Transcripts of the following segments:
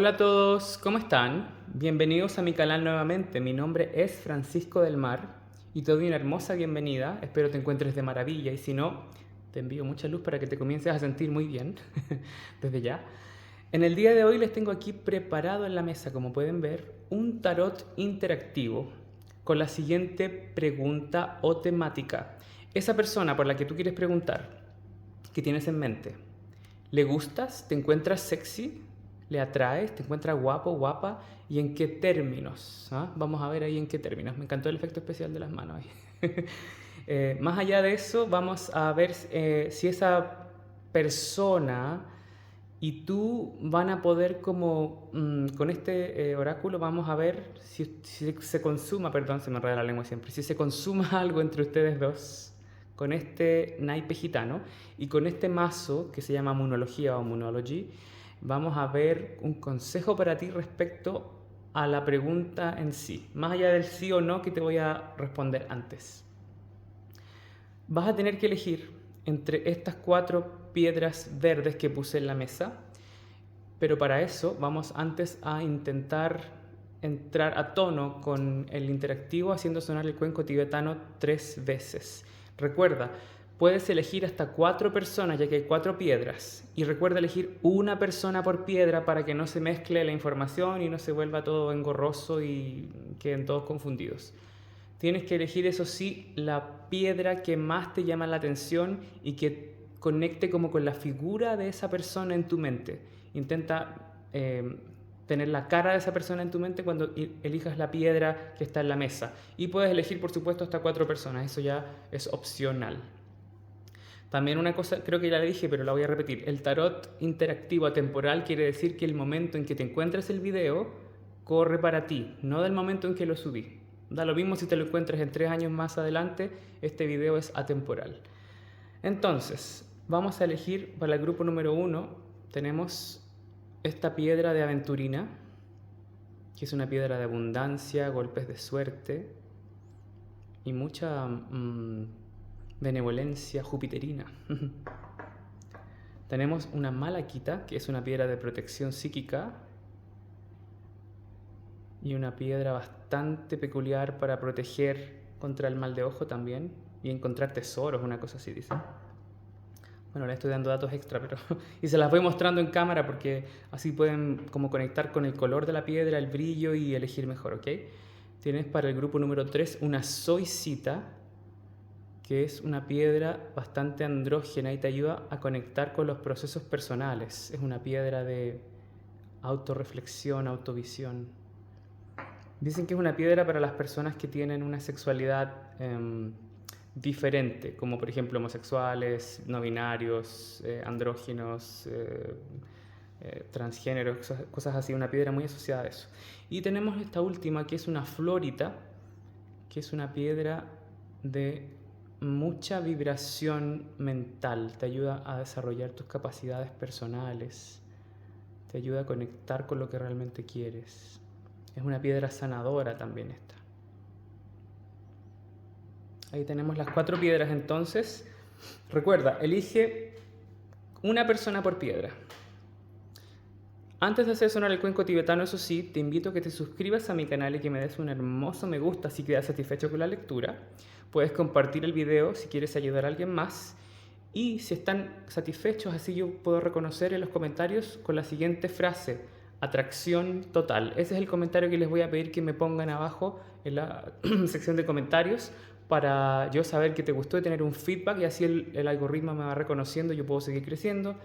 Hola a todos, ¿cómo están? Bienvenidos a mi canal nuevamente. Mi nombre es Francisco del Mar y te doy una hermosa bienvenida. Espero te encuentres de maravilla y si no, te envío mucha luz para que te comiences a sentir muy bien desde ya. En el día de hoy les tengo aquí preparado en la mesa, como pueden ver, un tarot interactivo con la siguiente pregunta o temática. Esa persona por la que tú quieres preguntar, ¿qué tienes en mente? ¿Le gustas? ¿Te encuentras sexy? ¿Le atraes? ¿Te encuentras guapo, guapa? ¿Y en qué términos? ¿Ah? Vamos a ver ahí en qué términos. Me encantó el efecto especial de las manos ahí. Más allá de eso, vamos a ver si esa persona y tú van a poder como, con este oráculo vamos a ver si se consuma, perdón, se me enreda la lengua siempre, si se consuma algo entre ustedes dos con este naipe gitano y con este mazo que se llama Moonología o Moonology, vamos a ver un consejo para ti respecto a la pregunta en sí, más allá del sí o no que te voy a responder antes. Vas a tener que elegir entre estas 4 piedras verdes que puse en la mesa, pero para eso vamos antes a intentar entrar a tono con el interactivo haciendo sonar el cuenco tibetano 3 veces. Recuerda, puedes elegir hasta 4 personas ya que hay 4 piedras y recuerda elegir una persona por piedra para que no se mezcle la información y no se vuelva todo engorroso y queden todos confundidos. Tienes que elegir, eso sí, la piedra que más te llama la atención y que conecte como con la figura de esa persona en tu mente. Intenta tener la cara de esa persona en tu mente cuando elijas la piedra que está en la mesa. Y puedes elegir, por supuesto, hasta 4 personas. Eso ya es opcional. También una cosa, creo que ya la dije, pero la voy a repetir. El tarot interactivo atemporal quiere decir que el momento en que te encuentres el video corre para ti, no del momento en que lo subí. Da lo mismo si te lo encuentras en 3 años más adelante, este video es atemporal. Entonces, vamos a elegir para el grupo número 1, tenemos esta piedra de aventurina, que es una piedra de abundancia, golpes de suerte y mucha benevolencia jupiterina. Tenemos una malaquita, que es una piedra de protección psíquica y una piedra bastante peculiar para proteger contra el mal de ojo también y encontrar tesoros, una cosa así dice. Bueno, le estoy dando datos extra, pero y se las voy mostrando en cámara porque así pueden como conectar con el color de la piedra, el brillo y elegir mejor, ¿ok? Tienes para el grupo número 3 una zoisita, que es una piedra bastante andrógena y te ayuda a conectar con los procesos personales. Es una piedra de autorreflexión, autovisión. Dicen que es una piedra para las personas que tienen una sexualidad diferente, como por ejemplo homosexuales, no binarios, andróginos, transgéneros, cosas así, una piedra muy asociada a eso. Y tenemos esta última que es una florita, que es una piedra de mucha vibración mental, te ayuda a desarrollar tus capacidades personales, te ayuda a conectar con lo que realmente quieres. Es una piedra sanadora también esta. Ahí tenemos las 4 piedras entonces. Recuerda, elige una persona por piedra. Antes de hacer sonar el cuenco tibetano, eso sí, te invito a que te suscribas a mi canal y que me des un hermoso me gusta si quedas satisfecho con la lectura. Puedes compartir el video si quieres ayudar a alguien más. Y si están satisfechos, así yo puedo reconocer en los comentarios con la siguiente frase: atracción total. Ese es el comentario que les voy a pedir que me pongan abajo en la sección de comentarios para yo saber que te gustó y tener un feedback y así el algoritmo me va reconociendo y yo puedo seguir creciendo,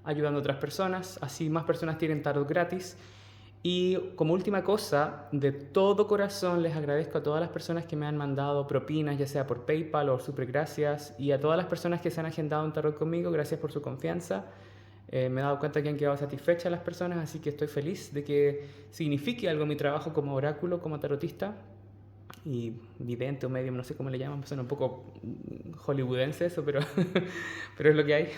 ayudando a otras personas, así más personas tienen tarot gratis. Y como última cosa, de todo corazón les agradezco a todas las personas que me han mandado propinas, ya sea por PayPal o super gracias, y a todas las personas que se han agendado un tarot conmigo, gracias por su confianza. Me he dado cuenta que han quedado satisfechas las personas, así que estoy feliz de que signifique algo mi trabajo como oráculo, como tarotista y vidente o medium, no sé cómo le llaman, suena un poco hollywoodense eso, pero, pero es lo que hay.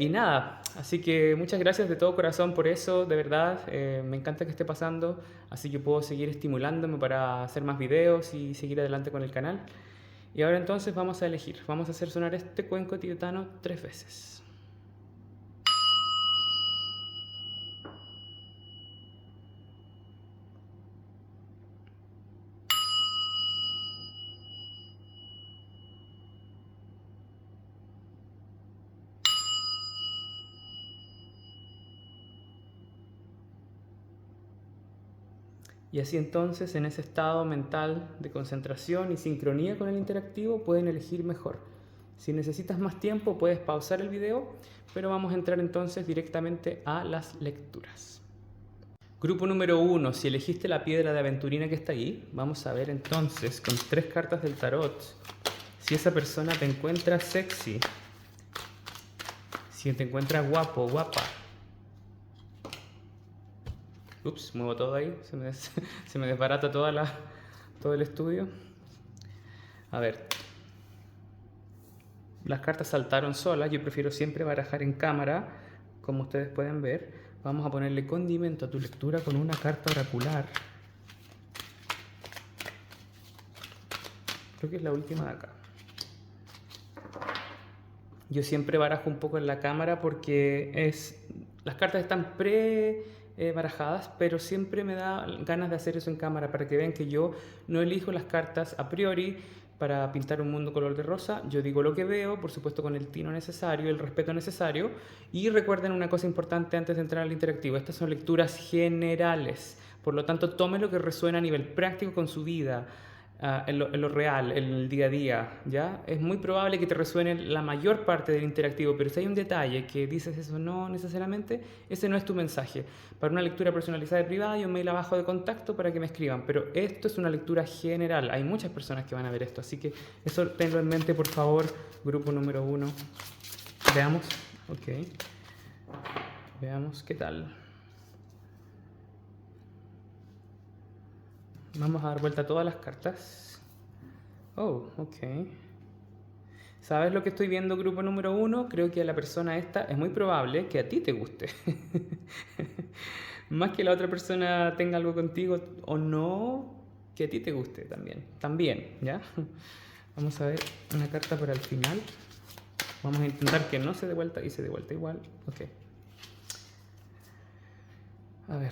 Y nada, así que muchas gracias de todo corazón por eso, de verdad, me encanta que esté pasando, así que puedo seguir estimulándome para hacer más videos y seguir adelante con el canal. Y ahora entonces vamos a elegir, vamos a hacer sonar este cuenco tibetano 3 veces. Y así entonces, en ese estado mental de concentración y sincronía con el interactivo, pueden elegir mejor. Si necesitas más tiempo, puedes pausar el video, pero vamos a entrar entonces directamente a las lecturas. Grupo número 1, si elegiste la piedra de aventurina que está ahí, vamos a ver entonces con 3 cartas del tarot si esa persona te encuentra sexy, si te encuentra guapo, guapa. Ups, muevo todo ahí, se me desbarata todo el estudio. A ver, las cartas saltaron solas, yo prefiero siempre barajar en cámara, como ustedes pueden ver. Vamos a ponerle condimento a tu lectura con una carta oracular. Creo que es la última de acá. Yo siempre barajo un poco en la cámara porque las cartas están barajadas, pero siempre me da ganas de hacer eso en cámara para que vean que yo no elijo las cartas a priori para pintar un mundo color de rosa. Yo digo lo que veo, por supuesto con el tino necesario, el respeto necesario. Y recuerden una cosa importante antes de entrar al interactivo: estas son lecturas generales, por lo tanto tome lo que resuena a nivel práctico con su vida, en lo real, en el día a día, ¿ya? Es muy probable que te resuene la mayor parte del interactivo, pero si hay un detalle que dices eso no necesariamente, ese no es tu mensaje. Para una lectura personalizada y privada hay un mail abajo de contacto para que me escriban, pero esto es una lectura general. Hay muchas personas que van a ver esto, así que eso tenlo en mente, por favor, grupo número 1. Veamos, ok. Veamos qué tal. Vamos a dar vuelta a todas las cartas. Oh, ok. ¿Sabes lo que estoy viendo, grupo número 1? Creo que a la persona esta es muy probable que a ti te guste. Más que la otra persona tenga algo contigo o no, que a ti te guste también. También, ¿ya? Vamos a ver una carta para el final. Vamos a intentar que no se dé vuelta y se dé vuelta igual. Ok. A ver.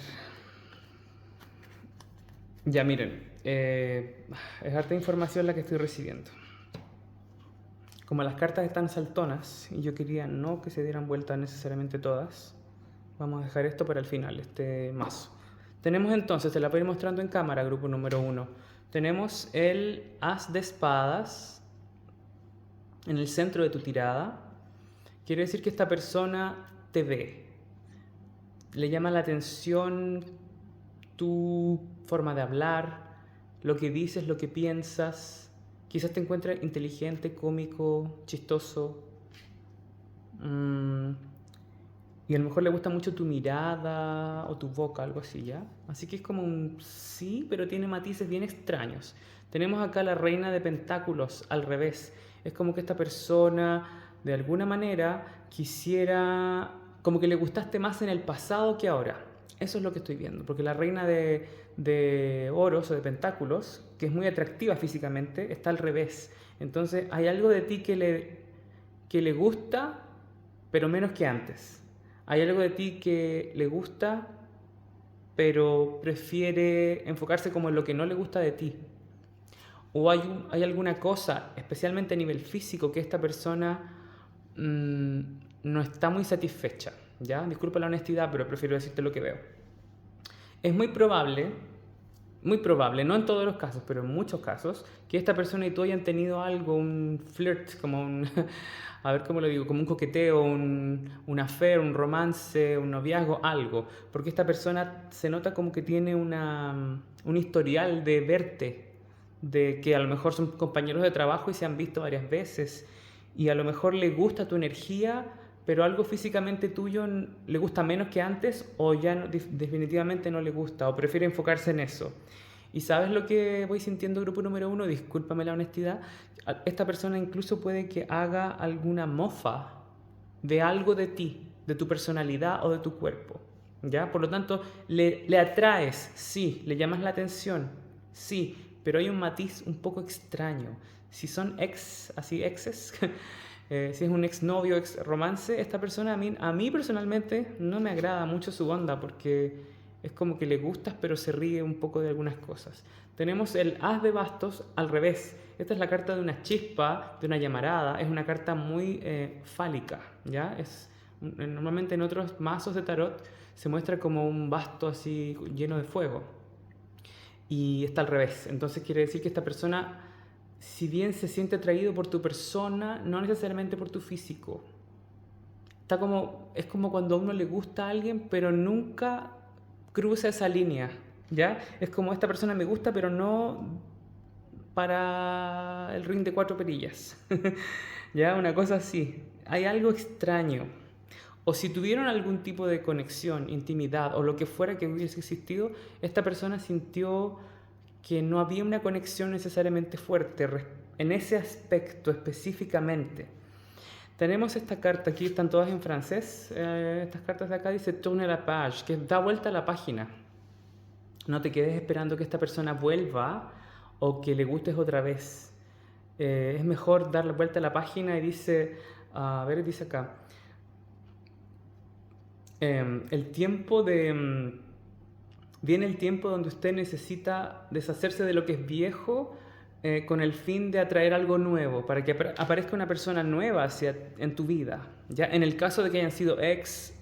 Ya, miren, es harta información la que estoy recibiendo. Como las cartas están saltonas y yo quería no que se dieran vuelta necesariamente todas, vamos a dejar esto para el final, este mazo. Tenemos entonces, te la voy a ir mostrando en cámara, grupo número 1. Tenemos el as de espadas en el centro de tu tirada. Quiere decir que esta persona te ve. Le llama la atención tu forma de hablar, lo que dices, lo que piensas. Quizás te encuentres inteligente, cómico, chistoso. Y a lo mejor le gusta mucho tu mirada o tu boca, algo así, ¿ya? Así que es como un sí, pero tiene matices bien extraños. Tenemos acá la reina de pentáculos al revés. Es como que esta persona, de alguna manera, quisiera, como que le gustaste más en el pasado que ahora. Eso es lo que estoy viendo, porque la reina de oros o de pentáculos, que es muy atractiva físicamente, está al revés. Entonces hay algo de ti que le gusta, pero menos que antes. Hay algo de ti que le gusta, pero prefiere enfocarse como en lo que no le gusta de ti. O hay alguna cosa, especialmente a nivel físico, que esta persona no está muy satisfecha. ¿Ya? Disculpa la honestidad, pero prefiero decirte lo que veo. Es muy probable, no en todos los casos, pero en muchos casos, que esta persona y tú hayan tenido algo, un flirt, como un, a ver cómo lo digo, como un coqueteo, un affair, un romance, un noviazgo, algo. Porque esta persona se nota como que tiene un historial de verte, de que a lo mejor son compañeros de trabajo y se han visto varias veces, y a lo mejor le gusta tu energía, pero algo físicamente tuyo le gusta menos que antes, o ya definitivamente no le gusta, o prefiere enfocarse en eso. ¿Y sabes lo que voy sintiendo, grupo número 1? Discúlpame la honestidad. Esta persona incluso puede que haga alguna mofa de algo de ti, de tu personalidad o de tu cuerpo, ¿ya? Por lo tanto, le atraes, sí, le llamas la atención, sí, pero hay un matiz un poco extraño. Si son exes, si es un exnovio, ex romance, esta persona a mí personalmente no me agrada mucho su onda, porque es como que le gustas pero se ríe un poco de algunas cosas. Tenemos el as de bastos al revés. Esta es la carta de una chispa, de una llamarada. Es una carta muy fálica, ¿ya? Normalmente en otros mazos de tarot se muestra como un basto así lleno de fuego. y está al revés. Entonces quiere decir que esta persona, si bien se siente atraído por tu persona, no necesariamente por tu físico. Es como cuando a uno le gusta a alguien, pero nunca cruza esa línea, ¿ya? Es como esta persona me gusta, pero no para el ring de 4 perillas, ¿ya? Una cosa así. Hay algo extraño. O si tuvieron algún tipo de conexión, intimidad o lo que fuera que hubiese existido, esta persona sintió que no había una conexión necesariamente fuerte en ese aspecto específicamente. Tenemos esta carta, aquí están todas en francés, estas cartas de acá dice tourne la page, que da vuelta a la página. No te quedes esperando que esta persona vuelva o que le gustes otra vez. Es mejor darle vuelta a la página y dice, a ver, dice acá, viene el tiempo donde usted necesita deshacerse de lo que es viejo con el fin de atraer algo nuevo, para que aparezca una persona nueva en tu vida. ¿Ya? En el caso de que hayan sido ex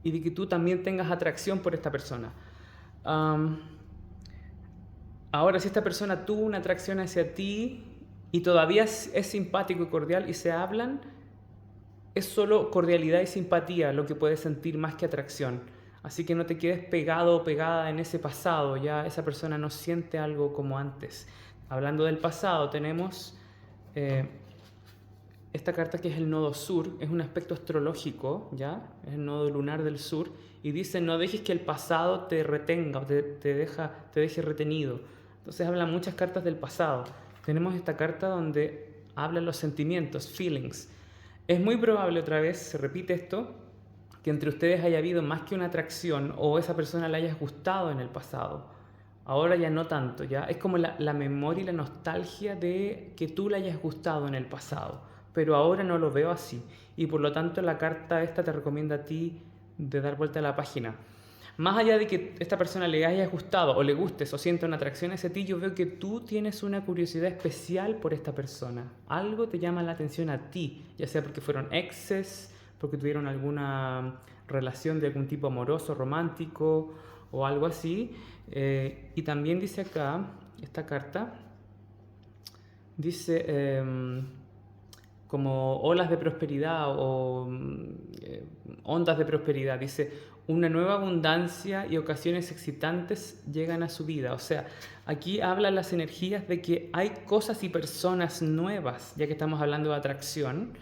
y de que tú también tengas atracción por esta persona. Ahora, si esta persona tuvo una atracción hacia ti y todavía es simpático y cordial y se hablan, es solo cordialidad y simpatía lo que puedes sentir más que atracción. Así que no te quedes pegado o pegada en ese pasado, ya esa persona no siente algo como antes. Hablando del pasado, tenemos esta carta que es el nodo sur, es un aspecto astrológico, ¿ya? Es el nodo lunar del sur, y dice, no dejes que el pasado te retenga, te deje retenido. Entonces hablan muchas cartas del pasado. Tenemos esta carta donde hablan los sentimientos, feelings. Es muy probable, otra vez, se repite esto, que entre ustedes haya habido más que una atracción o esa persona le haya gustado en el pasado. Ahora ya no tanto, ya es como la memoria y la nostalgia de que tú le hayas gustado en el pasado, pero ahora no lo veo así y por lo tanto la carta esta te recomienda a ti de dar vuelta a la página. Más allá de que esta persona le haya gustado o le gustes o sienta una atracción hacia ti, yo veo que tú tienes una curiosidad especial por esta persona. Algo te llama la atención a ti, ya sea porque fueron exes, porque tuvieron alguna relación de algún tipo amoroso, romántico o algo así. Y también dice acá, esta carta, dice como olas de prosperidad o ondas de prosperidad. Dice, una nueva abundancia y ocasiones excitantes llegan a su vida. O sea, aquí hablan las energías de que hay cosas y personas nuevas, ya que estamos hablando de atracción.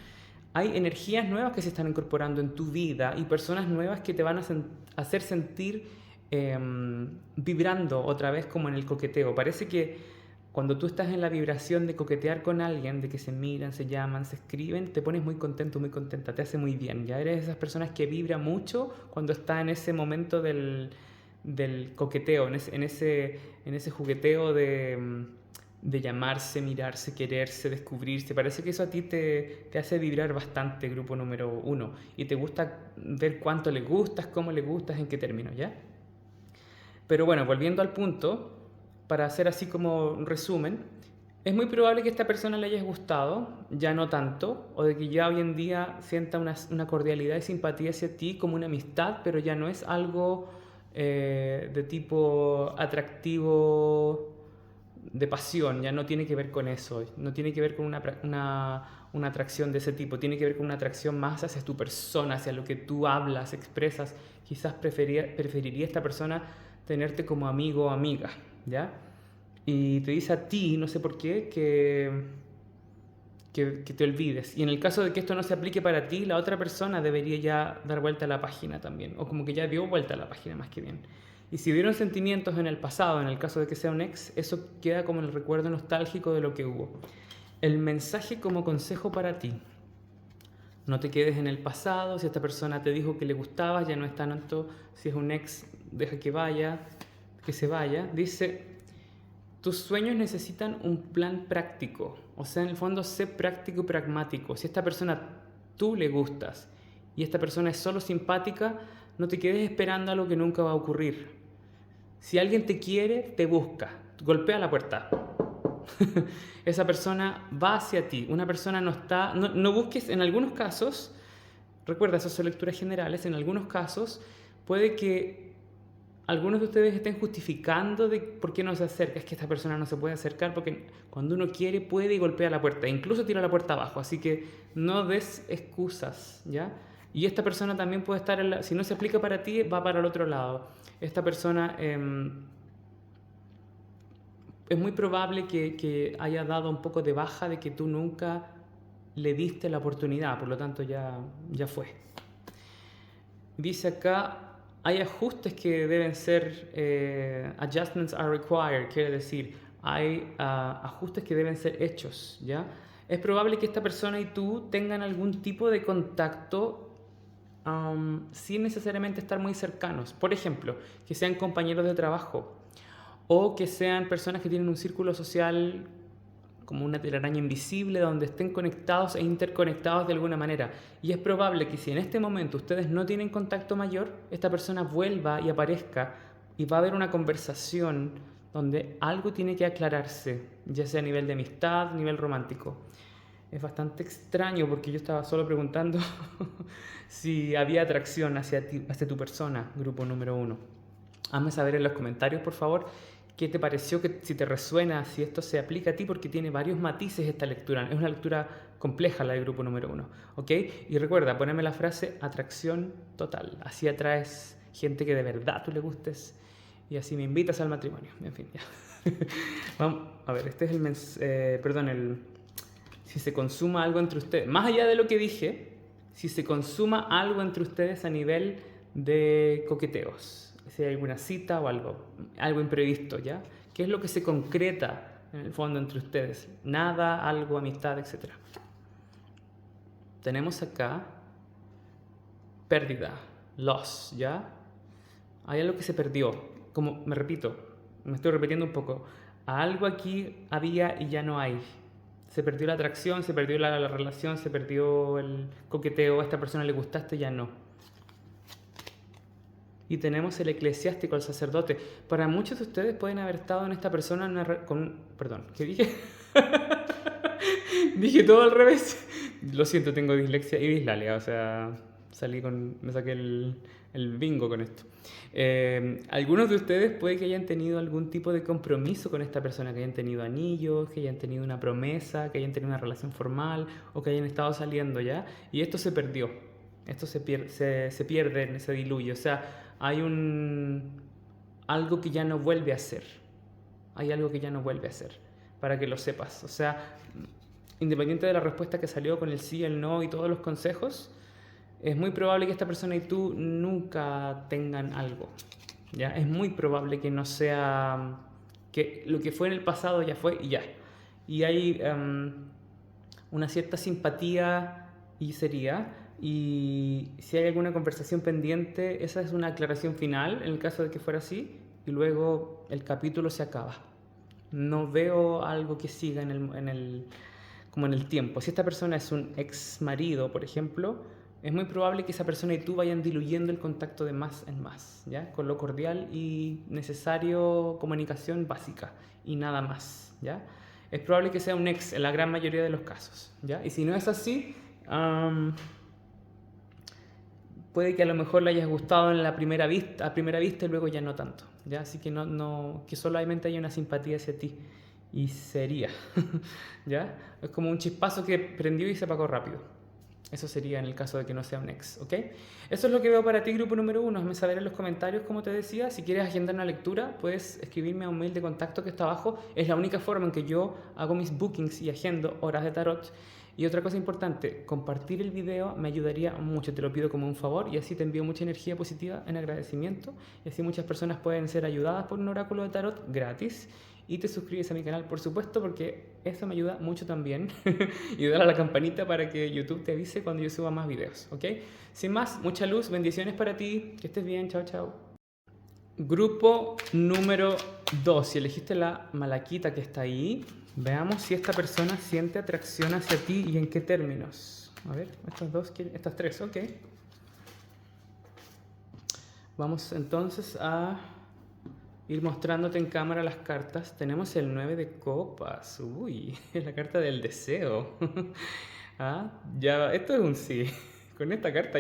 Hay energías nuevas que se están incorporando en tu vida y personas nuevas que te van a hacer sentir vibrando otra vez como en el coqueteo. Parece que cuando tú estás en la vibración de coquetear con alguien, de que se miran, se llaman, se escriben, te pones muy contento, muy contenta, te hace muy bien. Ya eres de esas personas que vibra mucho cuando está en ese momento del coqueteo, en ese jugueteo de llamarse, mirarse, quererse, descubrirse. Parece que eso a ti te hace vibrar bastante, grupo número 1. Y te gusta ver cuánto le gustas, cómo le gustas, en qué términos, ¿ya? Pero bueno, volviendo al punto, para hacer así como un resumen, es muy probable que esta persona le hayas gustado, ya no tanto, o de que ya hoy en día sienta una cordialidad y simpatía hacia ti como una amistad, pero ya no es algo de tipo atractivo, de pasión, ya no tiene que ver con eso, no tiene que ver con una atracción de ese tipo, tiene que ver con una atracción más hacia tu persona, hacia lo que tú hablas, expresas. Quizás preferiría esta persona tenerte como amigo o amiga, ¿ya? Y te dice a ti, no sé por qué, que te olvides. Y en el caso de que esto no se aplique para ti, la otra persona debería ya dar vuelta a la página también, o como que ya dio vuelta a la página más que bien. Y si hubieron sentimientos en el pasado, en el caso de que sea un ex, eso queda como el recuerdo nostálgico de lo que hubo. El mensaje como consejo para ti: no te quedes en el pasado. Si esta persona te dijo que le gustabas, ya no es tanto. Si es un ex, deja que vaya, que se vaya. Dice, tus sueños necesitan un plan práctico. O sea, en el fondo, sé práctico y pragmático. Si a esta persona tú le gustas y esta persona es solo simpática, no te quedes esperando algo que nunca va a ocurrir. Si alguien te quiere, te busca, golpea la puerta. Esa persona va hacia ti. Una persona no busques, en algunos casos, recuerda, esas son lecturas generales, en algunos casos puede que algunos de ustedes estén justificando de por qué no se acerca. Es que esta persona no se puede acercar porque cuando uno quiere, puede y golpea la puerta. Incluso tira la puerta abajo. Así que no des excusas, ¿ya? Y esta persona también puede estar, si no se aplica para ti, va para el otro lado. Esta persona es muy probable que haya dado un poco de baja de que tú nunca le diste la oportunidad. Por lo tanto, ya fue. Dice acá, hay ajustes que deben ser, adjustments are required, quiere decir, hay ajustes que deben ser hechos, ¿ya? Es probable que esta persona y tú tengan algún tipo de contacto sin necesariamente estar muy cercanos. Por ejemplo, que sean compañeros de trabajo o que sean personas que tienen un círculo social como una telaraña invisible donde estén conectados e interconectados de alguna manera. Y es probable que si en este momento ustedes no tienen contacto mayor, esta persona vuelva y aparezca y va a haber una conversación donde algo tiene que aclararse, ya sea a nivel de amistad, nivel romántico. Es bastante extraño porque yo estaba solo preguntando si había atracción hacia ti, hacia tu persona, grupo número 1. Hazme saber en los comentarios, por favor, qué te pareció, que, si te resuena, si esto se aplica a ti, porque tiene varios matices esta lectura. Es una lectura compleja la del grupo número 1, ¿ok? Y recuerda, ponerme la frase atracción total. Así atraes gente que de verdad tú le gustes y así me invitas al matrimonio. En fin, ya. Vamos a ver, este es si se consuma algo entre ustedes. Más allá de lo que dije, si se consuma algo entre ustedes a nivel de coqueteos. Si hay alguna cita o algo imprevisto, ¿ya? ¿Qué es lo que se concreta en el fondo entre ustedes? Nada, algo, amistad, etc. Tenemos acá pérdida, loss, ¿ya? Hay algo que se perdió. Como me repito, me estoy repitiendo un poco. Algo aquí había y ya no hay. Se perdió la atracción, se perdió la relación, se perdió el coqueteo. A esta persona le gustaste, ya no. Y tenemos el eclesiástico, el sacerdote. Para muchos de ustedes pueden haber estado en esta persona perdón, ¿qué dije? Dije todo al revés. Lo siento, tengo dislexia y dislalia. O sea, me saqué el bingo con esto. Algunos de ustedes puede que hayan tenido algún tipo de compromiso con esta persona, que hayan tenido anillos, que hayan tenido una promesa, que hayan tenido una relación formal o que hayan estado saliendo ya. Y esto se perdió. Esto se pierde, se diluye. O sea, hay algo que ya no vuelve a ser. Hay algo que ya no vuelve a ser, para que lo sepas. O sea, independiente de la respuesta que salió con el sí, el no y todos los consejos, es muy probable que esta persona y tú nunca tengan algo. ¿Ya? Es muy probable que no sea, que lo que fue en el pasado ya fue y ya. Y hay una cierta simpatía y sería. Y si hay alguna conversación pendiente, esa es una aclaración final en el caso de que fuera así, y luego el capítulo se acaba. No veo algo que siga como en el tiempo. Si esta persona es un ex marido, por ejemplo, es muy probable que esa persona y tú vayan diluyendo el contacto de más en más, ¿ya? Con lo cordial y necesario comunicación básica y nada más, ¿ya? Es probable que sea un ex en la gran mayoría de los casos, ¿ya? Y si no es así, puede que a lo mejor le hayas gustado a primera vista y luego ya no tanto, ¿ya? Así que que solamente hay una simpatía hacia ti y sería, ¿ya? Es como un chispazo que prendió y se apagó rápido. Eso sería en el caso de que no sea un ex, ¿ok? Eso es lo que veo para ti, grupo número 1. Hazme saber en los comentarios, como te decía. Si quieres agendar una lectura, puedes escribirme a un mail de contacto que está abajo. Es la única forma en que yo hago mis bookings y agendo horas de tarot. Y otra cosa importante, compartir el video me ayudaría mucho, te lo pido como un favor, y así te envío mucha energía positiva en agradecimiento, y así muchas personas pueden ser ayudadas por un oráculo de tarot gratis. Y te suscribes a mi canal, por supuesto, porque eso me ayuda mucho también. Y dale a la campanita para que YouTube te avise cuando yo suba más videos, ¿ok? Sin más, mucha luz, bendiciones para ti, que estés bien, chao, chao. Grupo número 2, si elegiste la malaquita que está ahí, veamos si esta persona siente atracción hacia ti y en qué términos. A ver, estas tres, ok. Vamos entonces a ir mostrándote en cámara las cartas. Tenemos el 9 de copas. Uy, es la carta del deseo. Esto es un sí. Con esta carta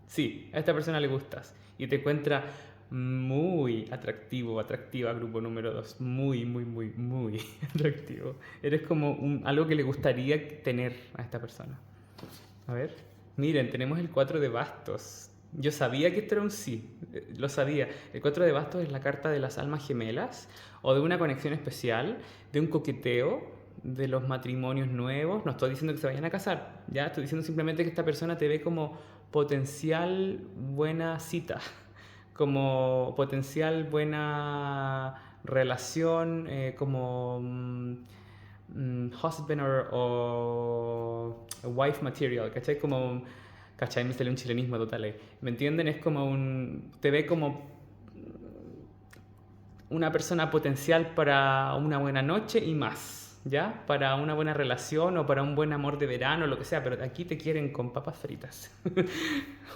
sí, a esta persona le gustas y te encuentra Muy atractivo, atractiva, grupo número 2. Muy, muy, muy, muy atractivo. Eres como algo que le gustaría tener a esta persona. A ver. Miren, tenemos el 4 de bastos. Yo sabía que esto era un sí, lo sabía. El 4 de bastos es la carta de las almas gemelas o de una conexión especial, de un coqueteo, de los matrimonios nuevos. No estoy diciendo que se vayan a casar, ya estoy diciendo simplemente que esta persona te ve como potencial buena cita, como potencial buena relación, como husband o wife material, ¿cachai? Como, ¿cachai? Me sale un chilenismo total ahí. ¿Me entienden? Es como te ve como una persona potencial para una buena noche y más, ¿ya? Para una buena relación o para un buen amor de verano, lo que sea, pero aquí te quieren con papas fritas.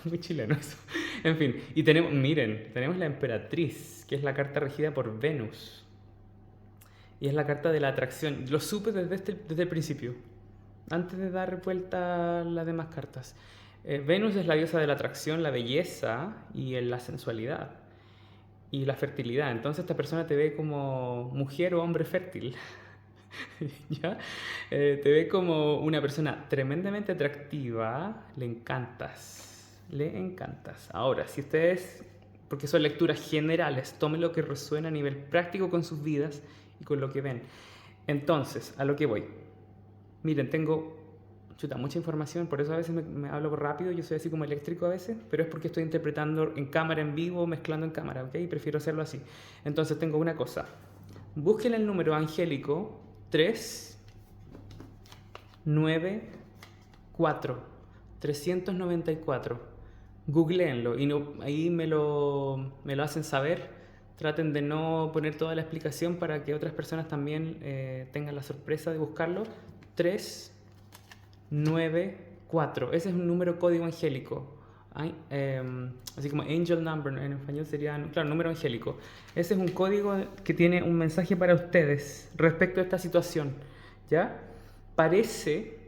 Muy chileno eso. En fin, y tenemos, miren, tenemos la emperatriz, que es la carta regida por Venus. Y es la carta de la atracción. Lo supe desde el principio, antes de dar vuelta a las demás cartas. Venus es la diosa de la atracción, la belleza y la sensualidad y la fertilidad. Entonces esta persona te ve como mujer o hombre fértil. ¿Ya? Te ve como una persona tremendamente atractiva. Le encantas. Le encantas. Ahora, si ustedes, porque son lecturas generales, tomen lo que resuena a nivel práctico con sus vidas y con lo que ven. Entonces, a lo que voy. Miren, tengo mucha información, por eso a veces me hablo rápido, yo soy así como eléctrico a veces, pero es porque estoy interpretando en cámara, en vivo, mezclando en cámara, ¿ok? Prefiero hacerlo así. Entonces tengo una cosa. Busquen el número angélico 3, 9, 4, 394. Googleenlo y ahí me lo hacen saber. Traten de no poner toda la explicación para que otras personas también tengan la sorpresa de buscarlo. 3, 9, 4. Ese es un número código angélico. Así como angel number en español sería, claro, número angélico. Ese es un código que tiene un mensaje para ustedes respecto a esta situación. ¿Ya? Parece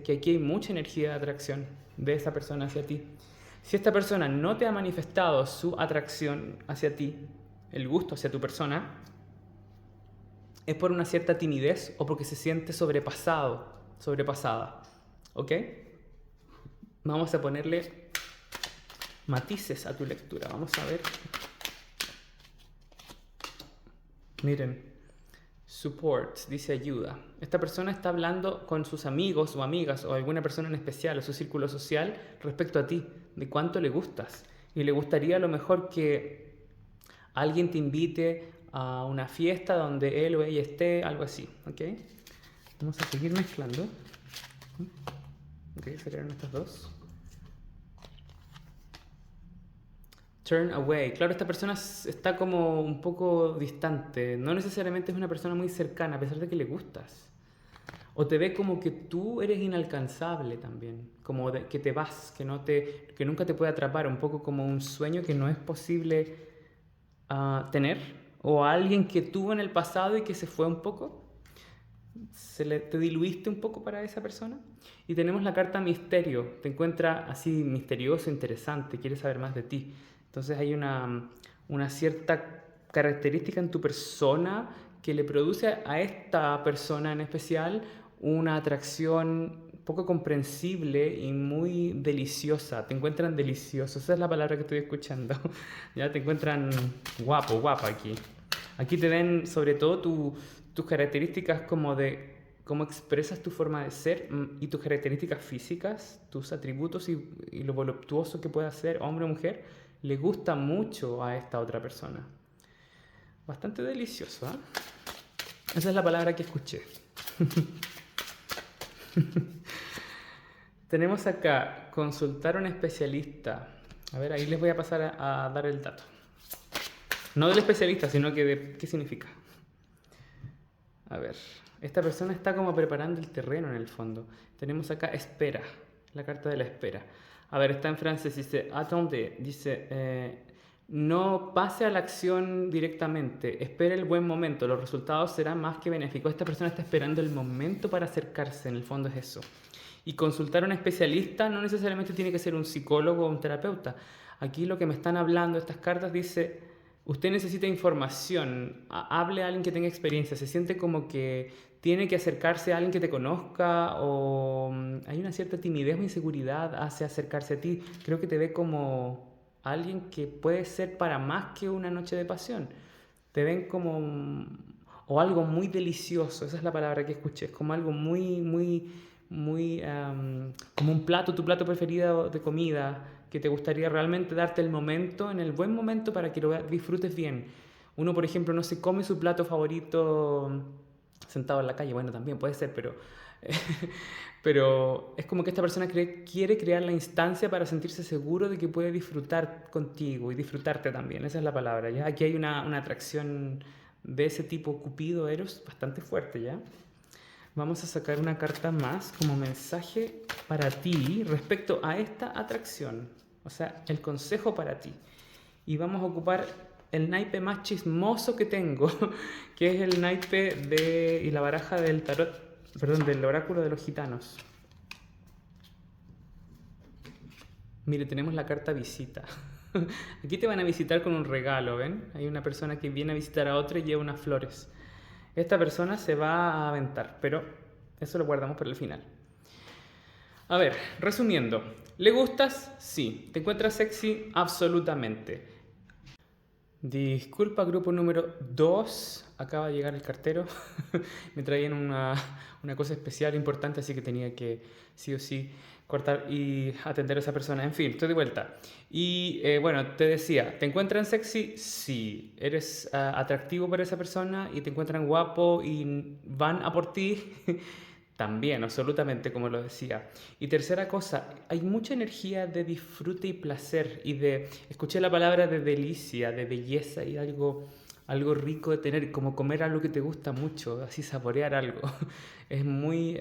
que aquí hay mucha energía de atracción de esa persona hacia ti. Si esta persona no te ha manifestado su atracción hacia ti, el gusto hacia tu persona, es por una cierta timidez o porque se siente sobrepasada. ¿Ok? Vamos a ponerle matices a tu lectura. Vamos a ver. Miren, support, dice ayuda. Esta persona está hablando con sus amigos o amigas o alguna persona en especial o su círculo social respecto a ti, de cuánto le gustas. Y le gustaría a lo mejor que alguien te invite a una fiesta donde él o ella esté, algo así. ¿Ok? Vamos a seguir mezclando. Ok, serían estas dos. Turn away. Claro, esta persona está como un poco distante. No necesariamente es una persona muy cercana, a pesar de que le gustas. O te ve como que tú eres inalcanzable también. Como que te vas, que nunca te puede atrapar. Un poco como un sueño que no es posible tener. O a alguien que tuvo en el pasado y que se fue un poco. Te diluiste un poco para esa persona. Y tenemos la carta misterio. Te encuentra así misterioso, interesante. Quiere saber más de ti. Entonces hay una cierta característica en tu persona que le produce a esta persona en especial una atracción poco comprensible y muy deliciosa. Te encuentran delicioso. Esa es la palabra que estoy escuchando. Ya te encuentran guapo, guapa aquí. Aquí te ven sobre todo tus características como de cómo expresas tu forma de ser y tus características físicas, tus atributos y lo voluptuoso que puedas ser, hombre o mujer, le gusta mucho a esta otra persona. Bastante delicioso, ¿eh? Esa es la palabra que escuché. Tenemos acá, consultar a un especialista. A ver, ahí les voy a pasar a dar el dato. No del especialista, sino que de qué significa. A ver, esta persona está como preparando el terreno en el fondo. Tenemos acá espera, la carta de la espera. A ver, está en francés, dice, attendez, dice, no pase a la acción directamente, espere el buen momento, los resultados serán más que benéficos. Esta persona está esperando el momento para acercarse, en el fondo es eso. Y consultar a un especialista no necesariamente tiene que ser un psicólogo o un terapeuta. Aquí lo que me están hablando estas cartas dice, usted necesita información, hable a alguien que tenga experiencia, se siente como que tiene que acercarse a alguien que te conozca o hay una cierta timidez o inseguridad hacia acercarse a ti. Creo que te ve como alguien que puede ser para más que una noche de pasión. Te ven como o algo muy delicioso, esa es la palabra que escuché, es como algo muy, como un plato, tu plato preferido de comida, que te gustaría realmente darte el momento, en el buen momento para que lo disfrutes bien. Uno, por ejemplo, no se come su plato favorito sentado en la calle, bueno, también puede ser, pero es como que esta persona quiere crear la instancia para sentirse seguro de que puede disfrutar contigo y disfrutarte también, esa es la palabra, ¿ya? Aquí hay una atracción de ese tipo Cupido, Eros, bastante fuerte, ¿ya? Vamos a sacar una carta más como mensaje para ti respecto a esta atracción, o sea, el consejo para ti. Y vamos a ocupar el naipe más chismoso que tengo, que es el naipe y la baraja del tarot, perdón, del oráculo de los gitanos. Mire, tenemos la carta visita. Aquí te van a visitar con un regalo, ¿ven? Hay una persona que viene a visitar a otra y lleva unas flores. Esta persona se va a aventar, pero eso lo guardamos para el final. A ver, resumiendo. ¿Le gustas? Sí. ¿Te encuentras sexy? Absolutamente. Disculpa, grupo número 2. Acaba de llegar el cartero. Me traían una cosa especial, importante, así que tenía que sí o sí cortar y atender a esa persona. En fin, estoy de vuelta. Y bueno, te decía, ¿te encuentran sexy? Sí. ¿Eres atractivo para esa persona y te encuentran guapo y van a por ti? También, absolutamente, como lo decía. Y tercera cosa, hay mucha energía de disfrute y placer y escuché la palabra de delicia, de belleza y algo rico de tener, como comer algo que te gusta mucho, así saborear algo. Es muy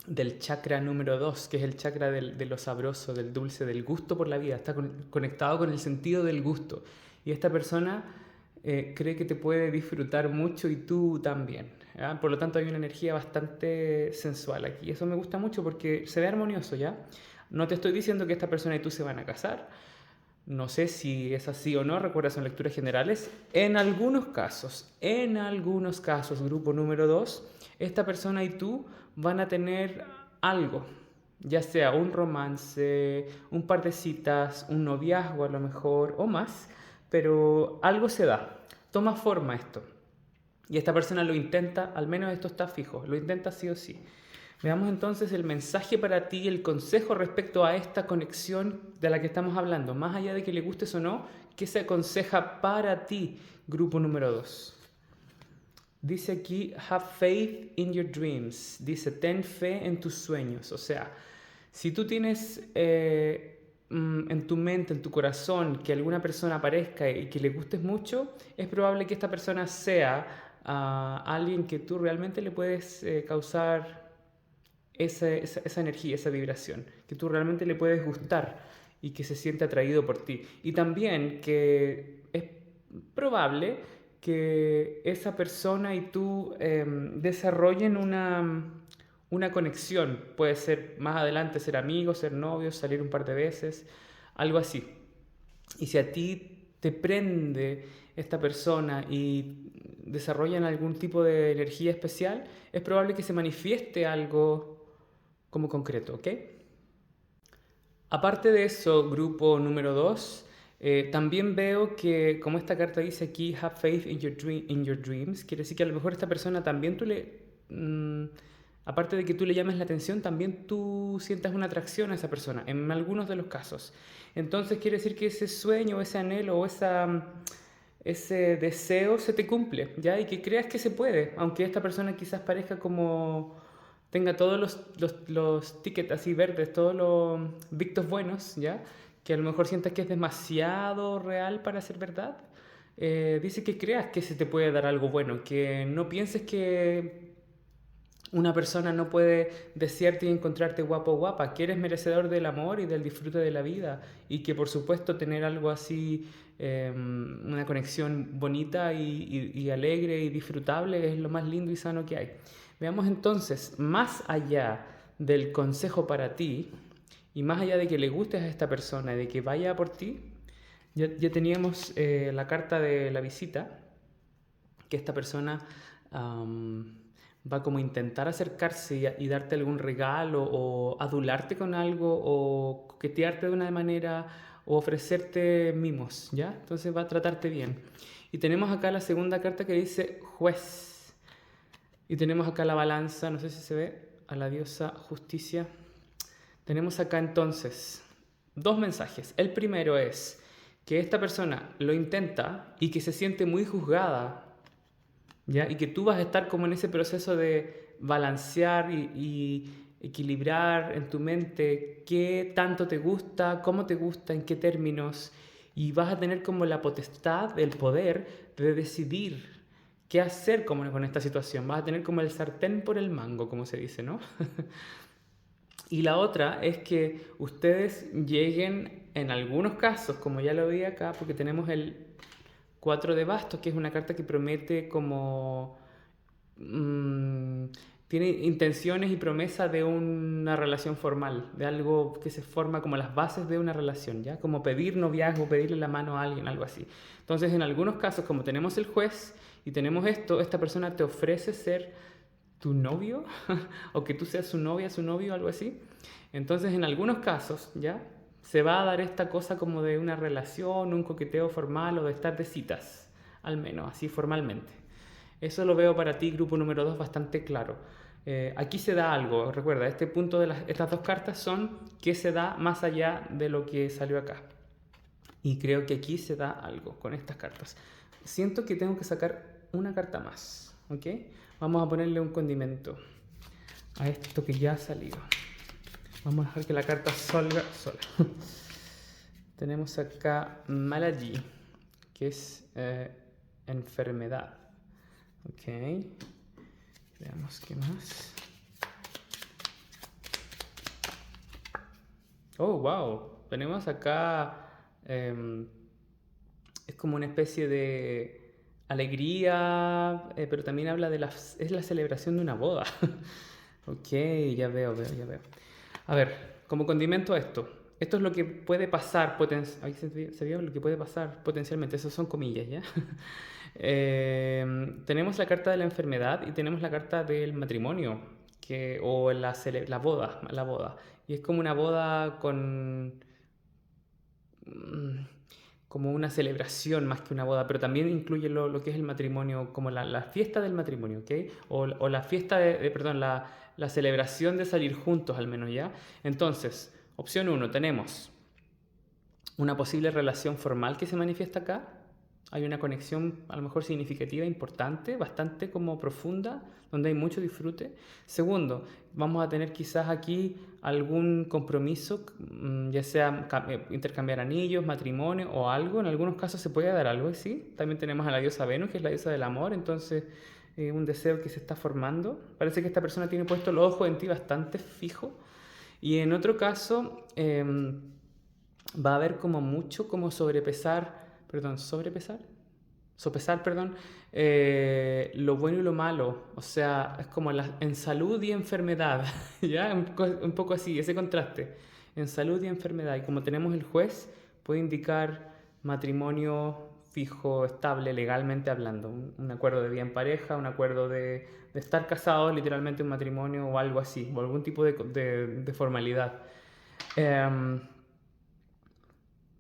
del chakra número 2, que es el chakra de lo sabroso, del dulce, del gusto por la vida. Está conectado con el sentido del gusto. Y esta persona cree que te puede disfrutar mucho y tú también. ¿Ya? Por lo tanto hay una energía bastante sensual aquí. Eso me gusta mucho porque se ve armonioso, ¿ya? No te estoy diciendo que esta persona y tú se van a casar. No sé si es así o no, recuerda, son lecturas generales. En algunos casos, grupo número 2, esta persona y tú van a tener algo, ya sea un romance, un par de citas, un noviazgo a lo mejor o más, pero algo se da, toma forma esto. Y esta persona lo intenta, al menos esto está fijo, lo intenta sí o sí. Veamos entonces el mensaje para ti, el consejo respecto a esta conexión de la que estamos hablando. Más allá de que le gustes o no, ¿qué se aconseja para ti, grupo número 2? Dice aquí, have faith in your dreams. Dice, ten fe en tus sueños. O sea, si tú tienes en tu mente, en tu corazón, que alguna persona aparezca y que le gustes mucho, es probable que esta persona sea alguien que tú realmente le puedes causar esa energía, esa vibración, que tú realmente le puedes gustar y que se siente atraído por ti. Y también que es probable que esa persona y tú desarrollen una conexión. Puede ser más adelante ser amigos, ser novios, salir un par de veces, algo así. Y si a ti te prende esta persona y desarrollan algún tipo de energía especial, es probable que se manifieste algo como concreto, ¿ok? Aparte de eso, grupo número 2, también veo que, como esta carta dice aquí, have faith in your dreams, quiere decir que a lo mejor esta persona también aparte de que tú le llames la atención, también tú sientas una atracción a esa persona, en algunos de los casos. Entonces quiere decir que ese sueño, ese anhelo o ese deseo se te cumple, ¿ya? Y que creas que se puede, aunque esta persona quizás parezca como tenga todos los tickets así verdes, todos los victos buenos, ¿ya? Que a lo mejor sientas que es demasiado real para ser verdad. Dice que creas que se te puede dar algo bueno, que no pienses que una persona no puede desearte y encontrarte guapo o guapa, que eres merecedor del amor y del disfrute de la vida y que por supuesto tener algo así, una conexión bonita y alegre y disfrutable es lo más lindo y sano que hay. Veamos entonces, más allá del consejo para ti Y más allá de que le gustes a esta persona y de que vaya por ti, ya teníamos la carta de la visita, que esta persona va como a intentar acercarse y darte algún regalo o adularte con algo o coquetearte de una manera o ofrecerte mimos, ¿ya? Entonces va a tratarte bien. Y tenemos acá la segunda carta que dice juez. Y tenemos acá la balanza, no sé si se ve, a la diosa justicia. Tenemos acá entonces dos mensajes. El primero es que esta persona lo intenta y que se siente muy juzgada, ¿ya? Y que tú vas a estar como en ese proceso de balancear y equilibrar en tu mente qué tanto te gusta, cómo te gusta, en qué términos, y vas a tener como la potestad, el poder de decidir qué hacer como con esta situación. Vas a tener como el sartén por el mango, como se dice, ¿no? Y la otra es que ustedes lleguen, en algunos casos, como ya lo vi acá, porque tenemos el 4 de bastos, que es una carta que promete como... tiene intenciones y promesa de una relación formal, de algo que se forma como las bases de una relación, ¿ya? Como pedir noviazgo, pedirle la mano a alguien, algo así. Entonces, en algunos casos, como tenemos el juez y tenemos esto, esta persona te ofrece ser tu novio o que tú seas su novia, su novio, algo así. Entonces, en algunos casos, ¿ya? Se va a dar esta cosa como de una relación, un coqueteo formal o de estar de citas, al menos, así formalmente. Eso lo veo para ti, grupo número 2, bastante claro. Aquí se da algo, recuerda, este punto de estas dos cartas son qué se da más allá de lo que salió acá. Y creo que aquí se da algo con estas cartas. Siento que tengo que sacar una carta más, ¿ok? Vamos a ponerle un condimento a esto que ya ha salido. Vamos a dejar que la carta salga sola. Tenemos acá malady, que es enfermedad. Ok. Veamos qué más. Oh, wow. Tenemos acá... es como una especie de alegría, pero también habla de es la celebración de una boda. Ok, ya veo. A ver, como condimento a esto. Esto es lo que puede pasar, ahí se vio lo que puede pasar potencialmente, esas son comillas, ¿ya? Tenemos la carta de la enfermedad y tenemos la carta del matrimonio, o la boda. Y es como una boda con... mm, como una celebración más que una boda, pero también incluye lo que es el matrimonio, como la fiesta del matrimonio, ¿ok? O la fiesta perdón, la celebración de salir juntos al menos, ¿ya? Entonces, opción 1, tenemos una posible relación formal que se manifiesta acá. Hay una conexión a lo mejor significativa, importante, bastante como profunda, donde hay mucho disfrute. Segundo, vamos a tener quizás aquí algún compromiso, ya sea intercambiar anillos, matrimonio o algo. En algunos casos se puede dar algo así. También tenemos a la diosa Venus, que es la diosa del amor, entonces un deseo que se está formando. Parece que esta persona tiene puesto los ojos en ti bastante fijo. Y en otro caso, va a haber como mucho como sopesar, perdón, lo bueno y lo malo, o sea, es como en salud y enfermedad, ¿ya? Un poco así, ese contraste, en salud y enfermedad, y como tenemos el juez, puede indicar matrimonio fijo, estable, legalmente hablando, un acuerdo de vida en pareja, un acuerdo de estar casados, literalmente un matrimonio o algo así, o algún tipo de formalidad.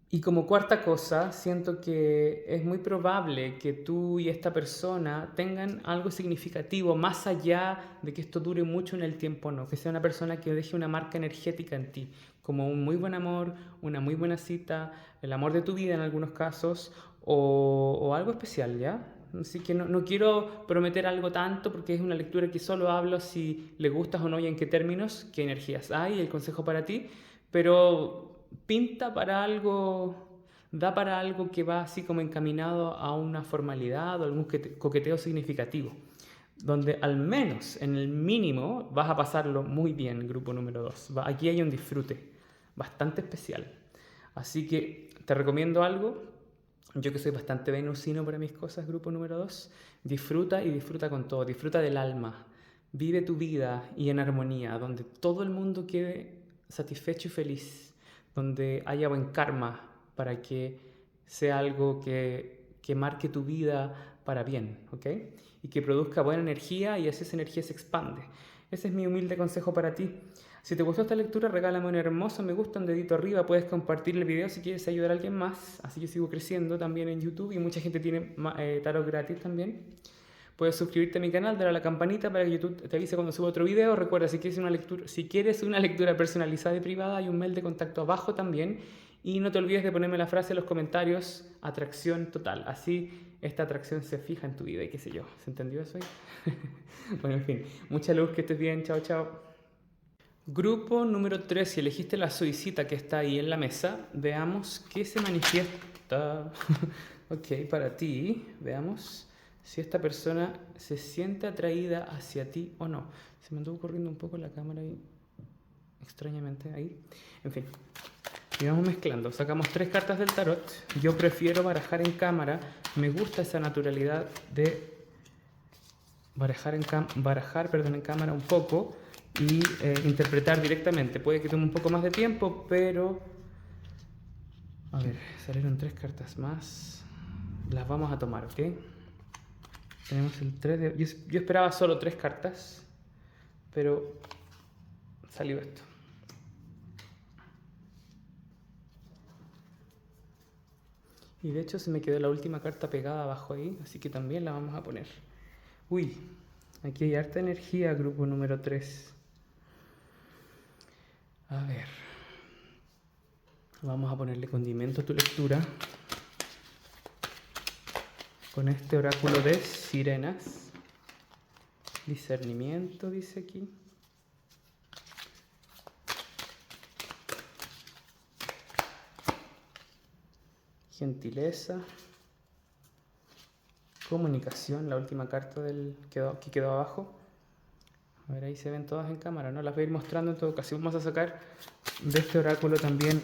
Y como cuarta cosa, siento que es muy probable que tú y esta persona tengan algo significativo más allá de que esto dure mucho en el tiempo o no, que sea una persona que deje una marca energética en ti, como un muy buen amor, una muy buena cita, el amor de tu vida en algunos casos, o algo especial, ¿ya? Así que no quiero prometer algo tanto porque es una lectura que solo hablo si le gustas o no y en qué términos, qué energías hay, el consejo para ti, pero pinta para algo, da para algo que va así como encaminado a una formalidad o algún coqueteo significativo, donde al menos en el mínimo vas a pasarlo muy bien, grupo número 2. Aquí hay un disfrute bastante especial. Así que te recomiendo algo. Yo que soy bastante venusino para mis cosas, grupo número 2, disfruta y disfruta con todo, disfruta del alma, vive tu vida y en armonía, donde todo el mundo quede satisfecho y feliz, donde haya buen karma para que sea algo que marque tu vida para bien, ¿ok? Y que produzca buena energía y así esa energía se expande. Ese es mi humilde consejo para ti. Si te gustó esta lectura, regálame un hermoso me gusta, un dedito arriba, puedes compartir el video si quieres ayudar a alguien más, así yo sigo creciendo también en YouTube y mucha gente tiene tarot gratis también. Puedes suscribirte a mi canal, darle a la campanita para que YouTube te avise cuando suba otro video. Recuerda, si quieres una lectura personalizada y privada, hay un mail de contacto abajo también. Y no te olvides de ponerme la frase en los comentarios, atracción total. Así esta atracción se fija en tu vida y qué sé yo. ¿Se entendió eso ahí? Bueno, en fin. Mucha luz, que estés bien. Chao, chao. Grupo número 3. Si elegiste la soicita que está ahí en la mesa, veamos qué se manifiesta. Ok, para ti, veamos si esta persona se siente atraída hacia ti o no. Se me anduvo corriendo un poco la cámara ahí, extrañamente, ahí. En fin, y vamos mezclando. Sacamos 3 cartas del tarot. Yo prefiero barajar en cámara. Me gusta esa naturalidad de barajar en cámara un poco y interpretar directamente. Puede que tome un poco más de tiempo, pero... A ver, salieron 3 cartas más. Las vamos a tomar, ¿ok? Tenemos el 3 de... Yo esperaba solo 3 cartas, pero salió esto. Y de hecho se me quedó la última carta pegada abajo ahí, así que también la vamos a poner. Uy, aquí hay harta energía, grupo número 3. A ver. Vamos a ponerle condimento a tu lectura con este oráculo de sirenas. Discernimiento, dice aquí. Gentileza. Comunicación, la última carta que quedó abajo. A ver, ahí se ven todas en cámara, ¿no? Las voy a ir mostrando en todo caso. Vamos a sacar de este oráculo también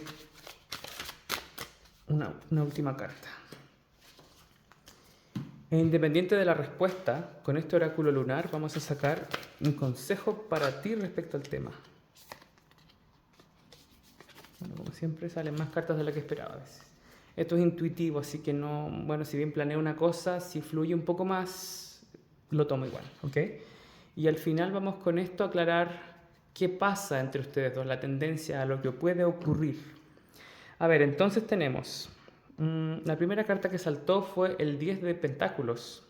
una última carta. E independiente de la respuesta, con este oráculo lunar vamos a sacar un consejo para ti respecto al tema. Bueno, como siempre salen más cartas de las que esperaba a veces. Esto es intuitivo, así que no... Bueno, si bien planeo una cosa, si fluye un poco más, lo tomo igual, ¿ok? Y al final vamos con esto a aclarar qué pasa entre ustedes dos, la tendencia a lo que puede ocurrir. A ver, entonces tenemos... la primera carta que saltó fue el 10 de Pentáculos.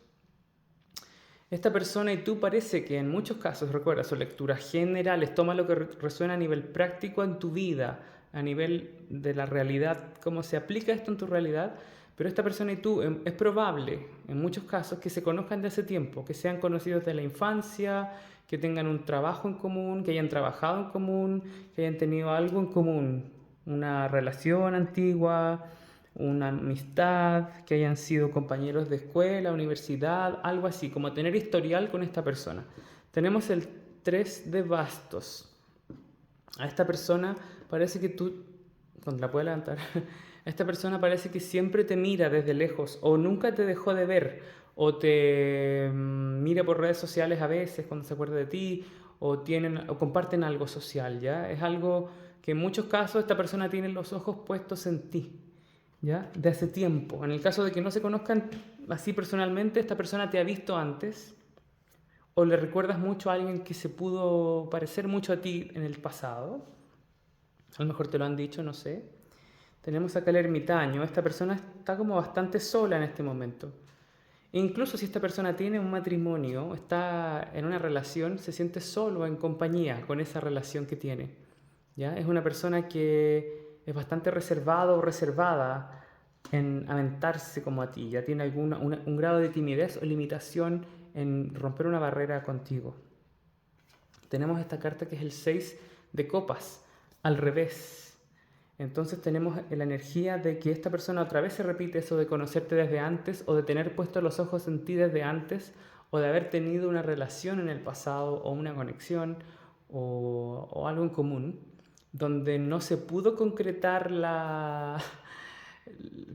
Esta persona y tú parece que en muchos casos, recuerda, son lecturas generales, toma lo que resuena a nivel práctico en tu vida, a nivel de la realidad, cómo se aplica esto en tu realidad, pero esta persona y tú es probable, en muchos casos, que se conozcan de hace tiempo, que sean conocidos de la infancia, que tengan un trabajo en común, que hayan trabajado en común, que hayan tenido algo en común, una relación antigua, una amistad, que hayan sido compañeros de escuela, universidad, algo así, como tener historial con esta persona. Tenemos el 3 de bastos. A esta persona parece que tú, cuando la puedes levantar, a esta persona parece que siempre te mira desde lejos o nunca te dejó de ver o te mira por redes sociales a veces cuando se acuerda de ti o comparten algo social, ¿ya? Es algo que en muchos casos esta persona tiene los ojos puestos en ti, ¿ya? De hace tiempo. En el caso de que no se conozcan así personalmente, esta persona te ha visto antes o le recuerdas mucho a alguien que se pudo parecer mucho a ti en el pasado. A lo mejor te lo han dicho, no sé. Tenemos acá el ermitaño. Esta persona está como bastante sola en este momento. E incluso si esta persona tiene un matrimonio, está en una relación, se siente solo en compañía con esa relación que tiene, ¿ya? Es una persona que es bastante reservado o reservada en aventarse como a ti, ya tiene un grado de timidez o limitación en romper una barrera contigo. Tenemos esta carta que es el 6 de copas, al revés. Entonces tenemos la energía de que esta persona otra vez se repite eso de conocerte desde antes o de tener puestos los ojos en ti desde antes o de haber tenido una relación en el pasado o una conexión o algo en común donde no se pudo concretar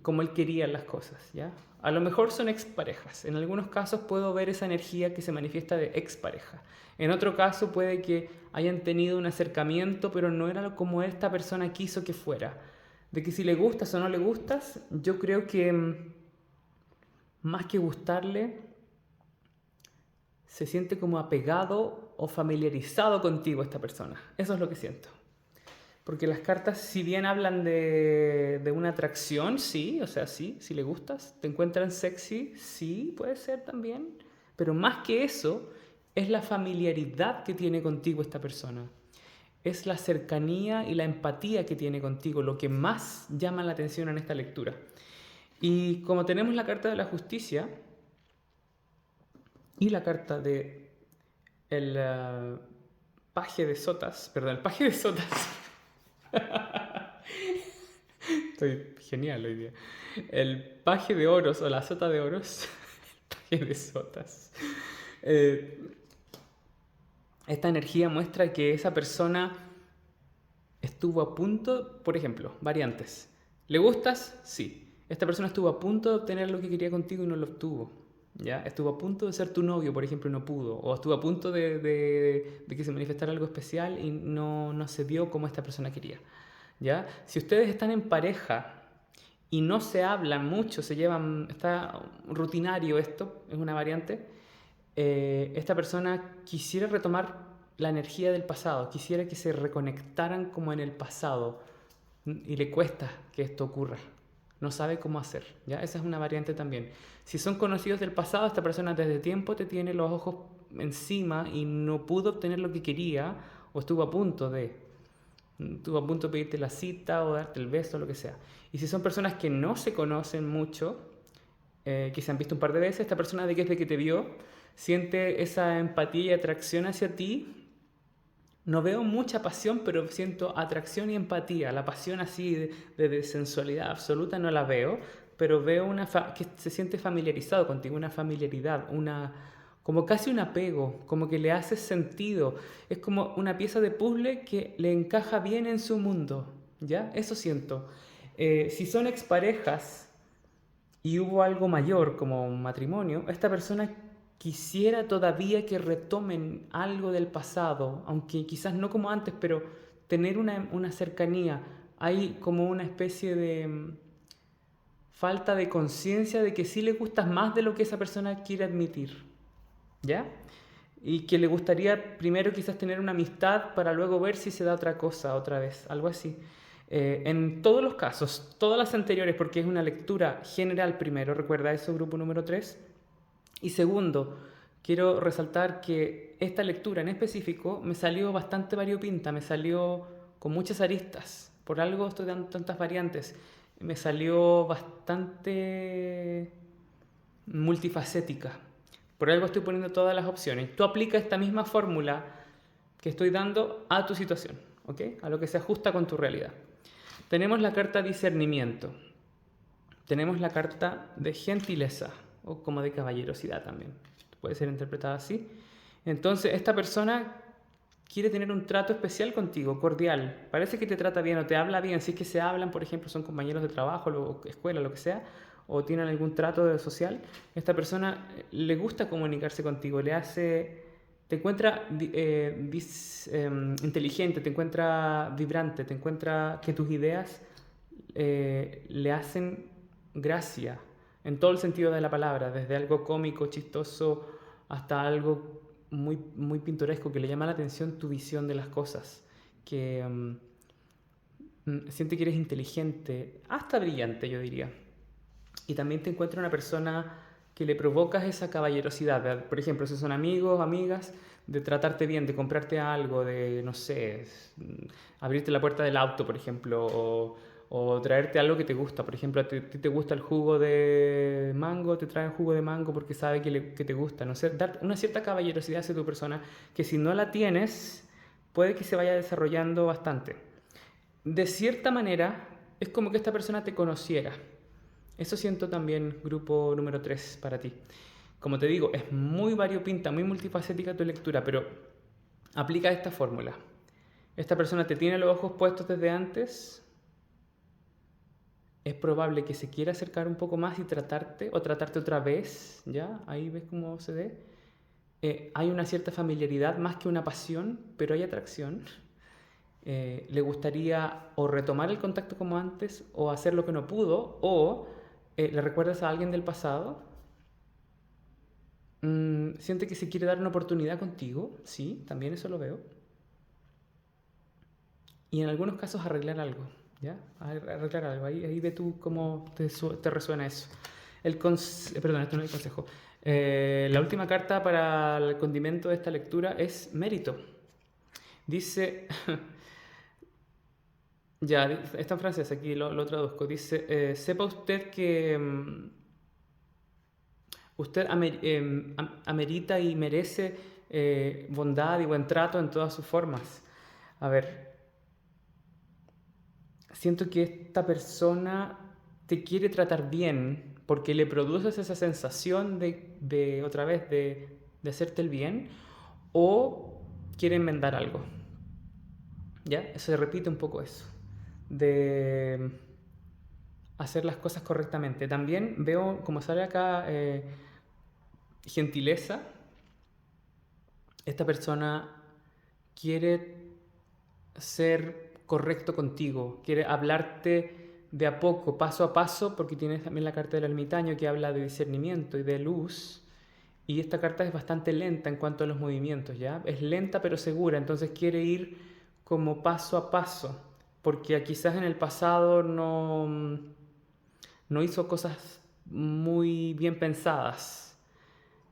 como él quería las cosas, ¿ya? A lo mejor son exparejas. En algunos casos puedo ver esa energía que se manifiesta de expareja. En otro caso puede que hayan tenido un acercamiento, pero no era como esta persona quiso que fuera. De que si le gustas o no le gustas, yo creo que más que gustarle, se siente como apegado o familiarizado contigo esta persona. Eso es lo que siento. Porque las cartas, si bien hablan de una atracción, sí, o sea, sí, si le gustas, te encuentran sexy, sí, puede ser también. Pero más que eso, es la familiaridad que tiene contigo esta persona. Es la cercanía y la empatía que tiene contigo lo que más llama la atención en esta lectura. Y como tenemos la carta de la justicia y la carta de el paje de sotas, perdón, el paje de sotas. Estoy genial hoy día. El paje de oros o la sota de oros. El paje de sotas. Eh, esta energía muestra que esa persona estuvo a punto, por ejemplo, variantes. ¿Le gustas? Sí. Esta persona estuvo a punto de obtener lo que quería contigo y no lo obtuvo. ¿Ya? Estuvo a punto de ser tu novio, por ejemplo, y no pudo. O estuvo a punto de que se manifestara algo especial y no se dio como esta persona quería. ¿Ya? Si ustedes están en pareja y no se hablan mucho, se llevan, está rutinario esto, es una variante, esta persona quisiera retomar la energía del pasado, quisiera que se reconectaran como en el pasado y le cuesta que esto ocurra. No sabe cómo hacer, ¿ya? Esa es una variante también. Si son conocidos del pasado, esta persona desde tiempo te tiene los ojos encima y no pudo obtener lo que quería o estuvo a punto de pedirte la cita o darte el beso, lo que sea. Y si son personas que no se conocen mucho, que se han visto un par de veces, esta persona desde que te vio siente esa empatía y atracción hacia ti. No veo mucha pasión, pero siento atracción y empatía. La pasión así de sensualidad absoluta no la veo, pero veo que se siente familiarizado contigo, una familiaridad, como casi un apego, como que le hace sentido. Es como una pieza de puzzle que le encaja bien en su mundo, ¿ya? Eso siento. Si son exparejas y hubo algo mayor como un matrimonio, esta persona quisiera todavía que retomen algo del pasado, aunque quizás no como antes, pero tener una cercanía. Hay como una especie de falta de conciencia de que sí le gustas más de lo que esa persona quiere admitir, ¿ya? Y que le gustaría primero quizás tener una amistad para luego ver si se da otra cosa otra vez, algo así. En todos los casos, todas las anteriores, porque es una lectura general primero, recuerda eso, grupo número 3. Y segundo, quiero resaltar que esta lectura en específico me salió bastante variopinta, me salió con muchas aristas, por algo estoy dando tantas variantes, me salió bastante multifacética, por algo estoy poniendo todas las opciones. Tú aplicas esta misma fórmula que estoy dando a tu situación, ¿ok? A lo que se ajusta con tu realidad. Tenemos la carta discernimiento, tenemos la carta de gentileza o como de caballerosidad también, puede ser interpretada así. Entonces esta persona quiere tener un trato especial contigo, cordial, parece que te trata bien o te habla bien, si es que se hablan, por ejemplo, son compañeros de trabajo, o escuela, lo que sea, o tienen algún trato social, esta persona le gusta comunicarse contigo, te encuentra inteligente, te encuentra vibrante, te encuentra que tus ideas le hacen gracia, en todo el sentido de la palabra, desde algo cómico, chistoso, hasta algo muy, muy pintoresco, que le llama la atención tu visión de las cosas, que siente que eres inteligente, hasta brillante, yo diría. Y también te encuentra una persona que le provocas esa caballerosidad, por ejemplo, si son amigos, amigas, de tratarte bien, de comprarte algo, de, no sé, abrirte la puerta del auto, por ejemplo, o traerte algo que te gusta. Por ejemplo, a ti te gusta el jugo de mango, te traen jugo de mango porque sabe que te gusta. No sé, dar una cierta caballerosidad hacia tu persona que si no la tienes, puede que se vaya desarrollando bastante. De cierta manera, es como que esta persona te conociera. Eso siento también, grupo número 3, para ti. Como te digo, es muy variopinta, muy multifacética tu lectura, pero aplica esta fórmula. Esta persona te tiene los ojos puestos desde antes, es probable que se quiera acercar un poco más y tratarte o tratarte otra vez, ¿ya? Ahí ves cómo se ve. Hay una cierta familiaridad más que una pasión, pero hay atracción. Le gustaría o retomar el contacto como antes o hacer lo que no pudo o le recuerdas a alguien del pasado. Siente que se quiere dar una oportunidad contigo, sí, también eso lo veo. Y en algunos casos arreglar algo, ¿ya? Arreglar algo. Ahí ve tú cómo te resuena eso. Perdón, esto no es el consejo. La última carta para el condimento de esta lectura es mérito. Dice, ya, está en francés, aquí lo traduzco. Dice, sepa usted que usted amerita y merece bondad y buen trato en todas sus formas. A ver, siento que esta persona te quiere tratar bien porque le produces esa sensación otra vez, de hacerte el bien o quiere enmendar algo. ¿Ya? Se repite un poco eso. De hacer las cosas correctamente. También veo, como sale acá, gentileza. Esta persona quiere ser correcto contigo, quiere hablarte de a poco, paso a paso, porque tienes también la carta del ermitaño que habla de discernimiento y de luz. Y esta carta es bastante lenta en cuanto a los movimientos, ¿ya? Es lenta pero segura, entonces quiere ir como paso a paso, porque quizás en el pasado no hizo cosas muy bien pensadas.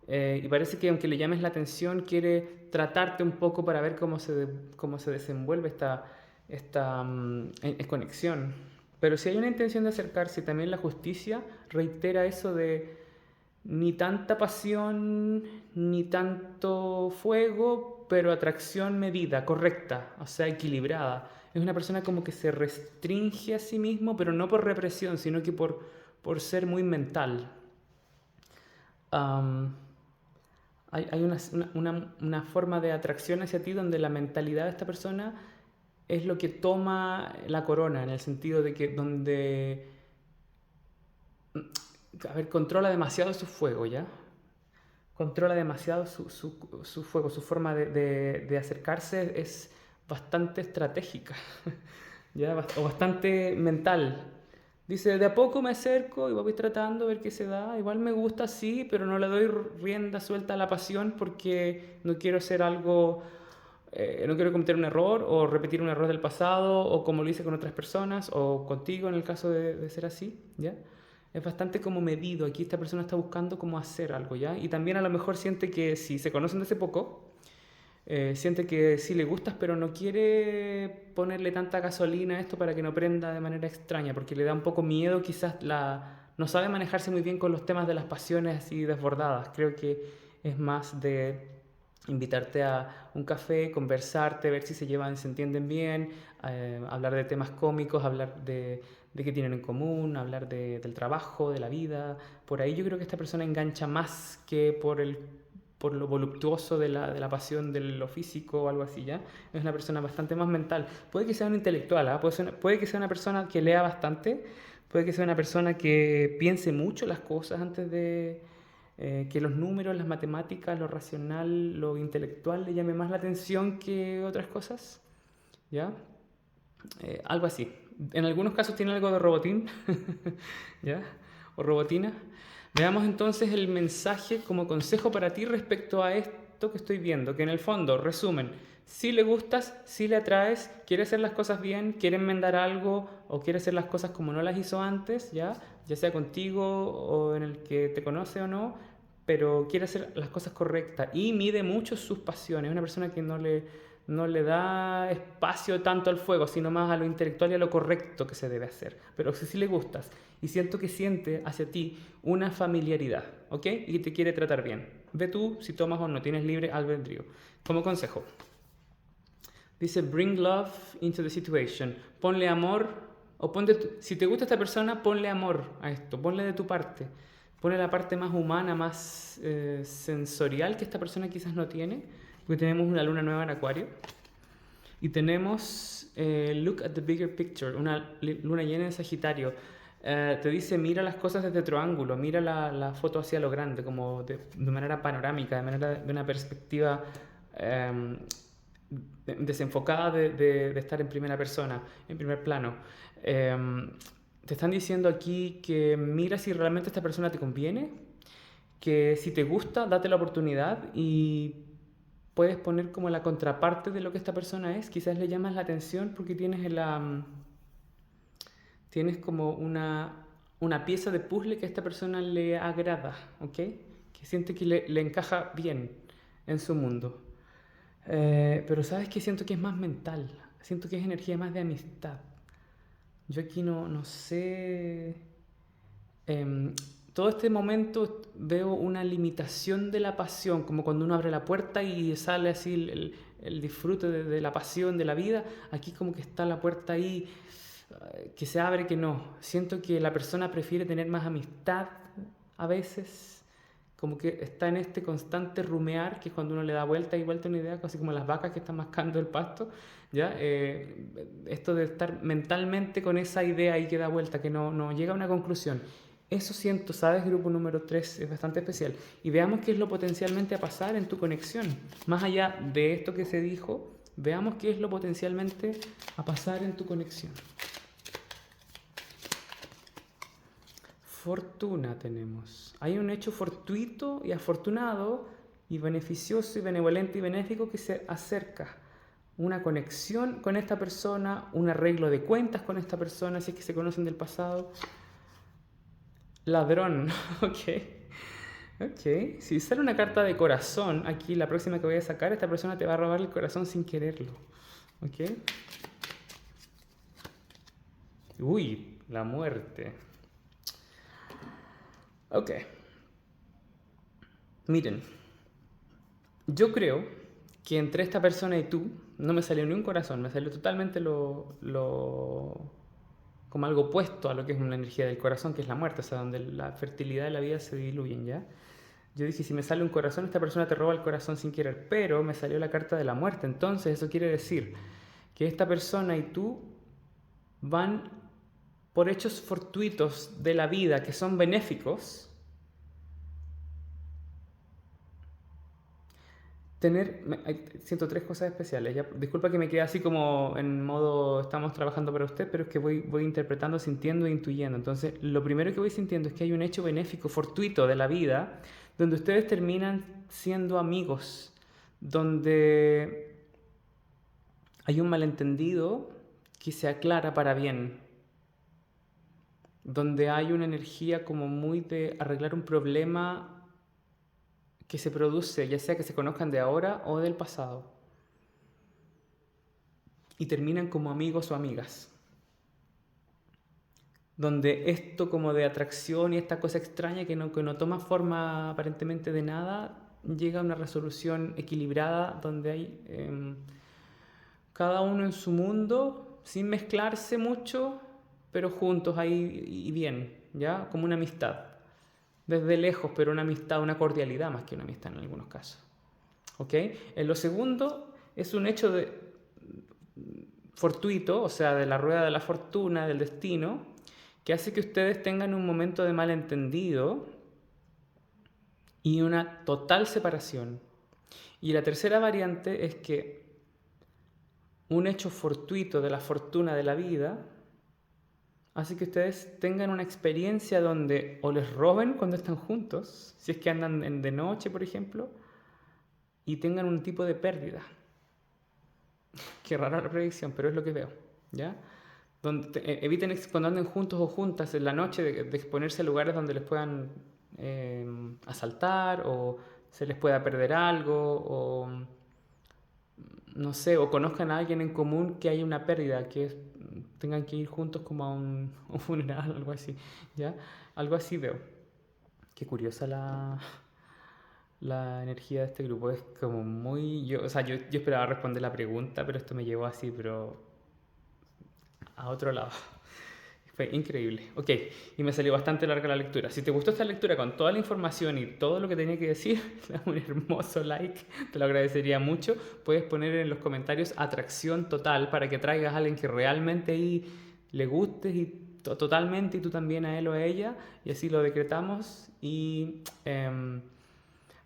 Y parece que aunque le llames la atención, quiere tratarte un poco para ver cómo se desenvuelve esta conexión. Pero si hay una intención de acercarse, también la justicia reitera eso de ni tanta pasión, ni tanto fuego, pero atracción medida, correcta, o sea, equilibrada. Es una persona como que se restringe a sí mismo, pero no por represión, sino que por ser muy mental. Um, hay una forma de atracción hacia ti donde la mentalidad de esta persona es lo que toma la corona, en el sentido de que donde, a ver, controla demasiado su fuego, ¿ya? Controla demasiado su fuego, su forma de acercarse es bastante estratégica, ¿ya? O bastante mental. Dice, de a poco me acerco y voy tratando de ver qué se da. Igual me gusta, sí, pero no le doy rienda suelta a la pasión porque no quiero hacer algo, no quiero cometer un error o repetir un error del pasado o como lo hice con otras personas o contigo en el caso de ser así, ¿ya? Es bastante como medido. Aquí esta persona está buscando cómo hacer algo, ¿ya? Y también a lo mejor siente que si se conocen de hace poco, siente que sí le gustas, pero no quiere ponerle tanta gasolina a esto para que no prenda de manera extraña, porque le da un poco miedo, quizás no sabe manejarse muy bien con los temas de las pasiones así desbordadas. Creo que es más de invitarte a un café, conversarte, ver si se llevan, se entienden bien, hablar de temas cómicos, hablar de qué tienen en común, hablar del trabajo, de la vida. Por ahí yo creo que esta persona engancha más que por lo voluptuoso de la pasión de lo físico o algo así, ¿ya? Es una persona bastante más mental. Puede que sea un intelectual, ¿ah? Puede que sea una persona que lea bastante, puede que sea una persona que piense mucho las cosas antes de que los números, las matemáticas, lo racional, lo intelectual le llame más la atención que otras cosas, ¿ya? Algo así. En algunos casos tiene algo de robotín, ¿ya? O robotina. Veamos entonces el mensaje como consejo para ti respecto a esto que estoy viendo, que en el fondo, resumen, si le gustas, si le atraes, quiere hacer las cosas bien, quiere enmendar algo o quiere hacer las cosas como no las hizo antes, ya sea contigo o en el que te conoce o no, pero quiere hacer las cosas correctas y mide mucho sus pasiones. Es una persona que no le da espacio tanto al fuego, sino más a lo intelectual y a lo correcto que se debe hacer. Pero si sí le gustas y siento que siente hacia ti una familiaridad, ¿ok? Y te quiere tratar bien. Ve tú si tomas o no, tienes libre albedrío. Como consejo, dice, bring love into the situation. Ponle amor, o si te gusta esta persona, ponle amor a esto, ponle de tu parte. Ponle la parte más humana, más sensorial que esta persona quizás no tiene, porque tenemos una luna nueva en Acuario. Y tenemos look at the bigger picture, una luna llena en Sagitario. Te dice, mira las cosas desde otro ángulo, mira la foto hacia lo grande, como de manera panorámica, de una perspectiva em, desenfocada de estar en primera persona, en primer plano. Em, Te están diciendo aquí que mira si realmente esta persona te conviene, que si te gusta, date la oportunidad y puedes poner como la contraparte de lo que esta persona es. Quizás le llamas la atención porque tienes como una pieza de puzzle que a esta persona le agrada, ¿ok? Que siente que le encaja bien en su mundo. Pero sabes que siento que es más mental, siento que es energía más de amistad. Yo aquí no sé. em, Todo este momento veo una limitación de la pasión, como cuando uno abre la puerta y sale así el disfrute de la pasión, de la vida. Aquí como que está la puerta ahí, que se abre, que no. Siento que la persona prefiere tener más amistad a veces, como que está en este constante rumear, que es cuando uno le da vuelta y vuelta a una idea, casi como las vacas que están mascando el pasto, ¿ya? Esto de estar mentalmente con esa idea ahí que da vuelta, que no llega a una conclusión. Eso siento, ¿sabes? Grupo número 3 es bastante especial. Y veamos qué es lo potencialmente a pasar en tu conexión. Más allá de esto que se dijo, veamos qué es lo potencialmente a pasar en tu conexión. Fortuna tenemos. Hay un hecho fortuito y afortunado y beneficioso y benevolente y benéfico que se acerca. Una conexión con esta persona, un arreglo de cuentas con esta persona, si es que se conocen del pasado. Ladrón, ok. Si sale una carta de corazón, aquí la próxima que voy a sacar, esta persona te va a robar el corazón sin quererlo. Ok. Uy, la muerte. Ok. Miren, yo creo que entre esta persona y tú no me salió ni un corazón, me salió totalmente como algo opuesto a lo que es una energía del corazón, que es la muerte, o sea, donde la fertilidad y la vida se diluyen, ¿ya? Yo dije, si me sale un corazón, esta persona te roba el corazón sin querer, pero me salió la carta de la muerte, entonces eso quiere decir que esta persona y tú van por hechos fortuitos de la vida que son benéficos, siento tres cosas especiales. Ya, disculpa que me quede así como en modo estamos trabajando para usted, pero es que voy interpretando, sintiendo e intuyendo. Entonces, lo primero que voy sintiendo es que hay un hecho benéfico, fortuito de la vida, donde ustedes terminan siendo amigos, donde hay un malentendido que se aclara para bien, donde hay una energía como muy de arreglar un problema que se produce, ya sea que se conozcan de ahora o del pasado, y terminan como amigos o amigas, donde esto como de atracción y esta cosa extraña que no toma forma aparentemente de nada, llega a una resolución equilibrada donde hay cada uno en su mundo, sin mezclarse mucho, pero juntos ahí y bien, ¿ya? Como una amistad. Desde lejos, pero una amistad, una cordialidad más que una amistad en algunos casos. ¿Ok? En lo segundo, es un hecho fortuito, o sea, de la rueda de la fortuna, del destino, que hace que ustedes tengan un momento de malentendido y una total separación. Y la tercera variante es que un hecho fortuito de la fortuna de la vida hace que ustedes tengan una experiencia donde o les roben cuando están juntos, si es que andan de noche, por ejemplo, y tengan un tipo de pérdida. Qué rara la predicción, pero es lo que veo, ¿ya? Eviten cuando anden juntos o juntas en la noche de exponerse a lugares donde les puedan asaltar o se les pueda perder algo o no sé, o conozcan a alguien en común que haya una pérdida, tengan que ir juntos como a un funeral, algo así, ¿ya? Algo así veo. Qué curiosa la energía de este grupo, es como muy... Yo, o sea, yo esperaba responder la pregunta, pero esto me llevó así, pero a otro lado. Fue increíble. Ok, y me salió bastante larga la lectura. Si te gustó esta lectura con toda la información y todo lo que tenía que decir, dame un hermoso like, te lo agradecería mucho. Puedes poner en los comentarios atracción total para que traigas a alguien que realmente ahí le guste y totalmente y tú también a él o a ella, y así lo decretamos. Y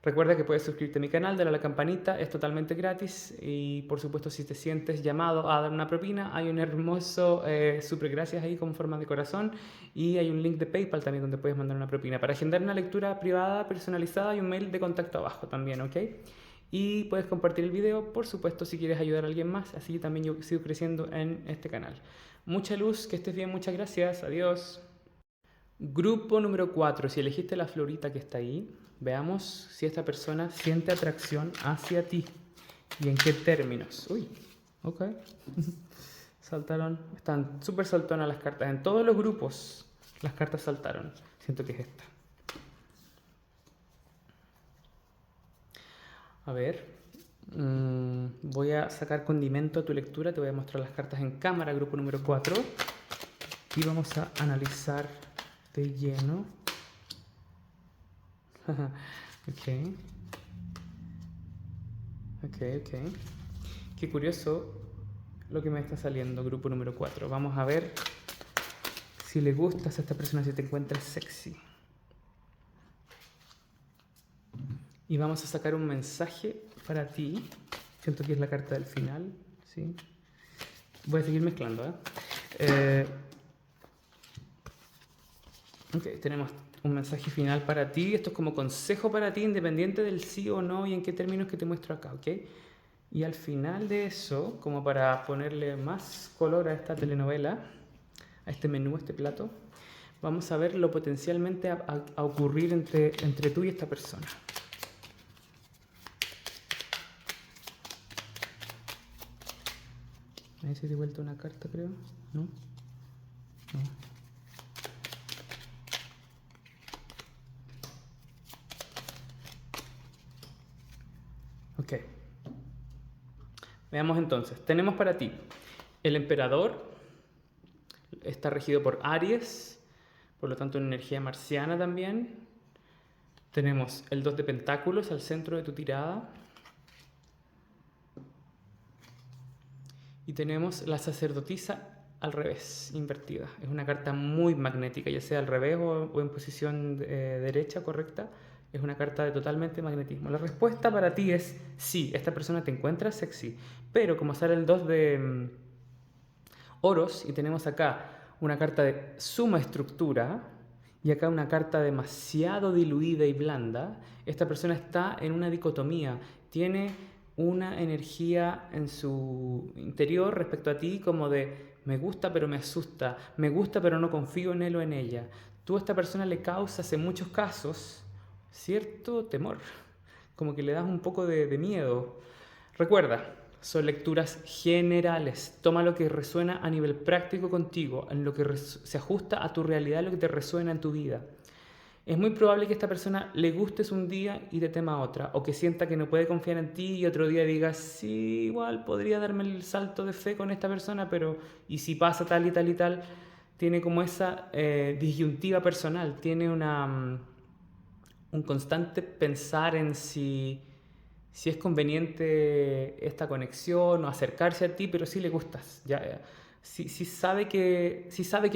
recuerda que puedes suscribirte a mi canal, darle a la campanita, es totalmente gratis. Y por supuesto, si te sientes llamado a dar una propina, hay un hermoso super gracias ahí con forma de corazón, y hay un link de PayPal también donde puedes mandar una propina. Para agendar una lectura privada, personalizada, hay un mail de contacto abajo también, ¿ok? Y puedes compartir el video, por supuesto, si quieres ayudar a alguien más. Así también yo sigo creciendo en este canal. Mucha luz, que estés bien, muchas gracias, adiós. Grupo número 4, si elegiste la florita que está ahí, veamos si esta persona siente atracción hacia ti y en qué términos. Uy, ok. Saltaron, están súper saltonas las cartas. En todos los grupos las cartas saltaron. Siento que es esta. A ver, voy a sacar condimento a tu lectura, te voy a mostrar las cartas en cámara, grupo número 4, y vamos a analizar de lleno. Ok. Qué curioso lo que me está saliendo, grupo número 4. Vamos a ver si le gustas a esta persona, si te encuentras sexy. Y vamos a sacar un mensaje para ti. Siento que es la carta del final, ¿sí? Voy a seguir mezclando, ok, tenemos un mensaje final para ti. Esto es como consejo para ti, independiente del sí o no y en qué términos que te muestro acá, ¿ok? Y al final de eso, como para ponerle más color a esta telenovela, a este menú, a este plato, vamos a ver lo potencialmente a ocurrir entre tú y esta persona. Ahí se dio vuelta una carta, creo. ¿No? No. Ok. Veamos entonces. Tenemos para ti el emperador. Está regido por Aries, por lo tanto una energía marciana también. Tenemos el 2 de pentáculos al centro de tu tirada. Y tenemos la sacerdotisa al revés, invertida. Es una carta muy magnética, ya sea al revés o en posición derecha correcta. Es una carta de totalmente magnetismo. La respuesta para ti es sí, esta persona te encuentra sexy. Pero como sale el 2 de oros y tenemos acá una carta de suma estructura y acá una carta demasiado diluida y blanda, esta persona está en una dicotomía. Tiene una energía en su interior respecto a ti como de me gusta pero me asusta, me gusta pero no confío en él o en ella. Tú a esta persona le causas en muchos casos cierto temor, como que le das un poco de miedo. Recuerda, son lecturas generales. Toma lo que resuena a nivel práctico contigo, en lo que se ajusta a tu realidad, lo que te resuena en tu vida. Es muy probable que a esta persona le gustes un día y te tema otra, o que sienta que no puede confiar en ti y otro día diga, sí, igual podría darme el salto de fe con esta persona, pero ¿y si pasa tal y tal y tal? Tiene como esa disyuntiva personal, tiene un constante pensar en si es conveniente esta conexión o acercarse a ti, pero sí le gustas. Ya, sí sabe que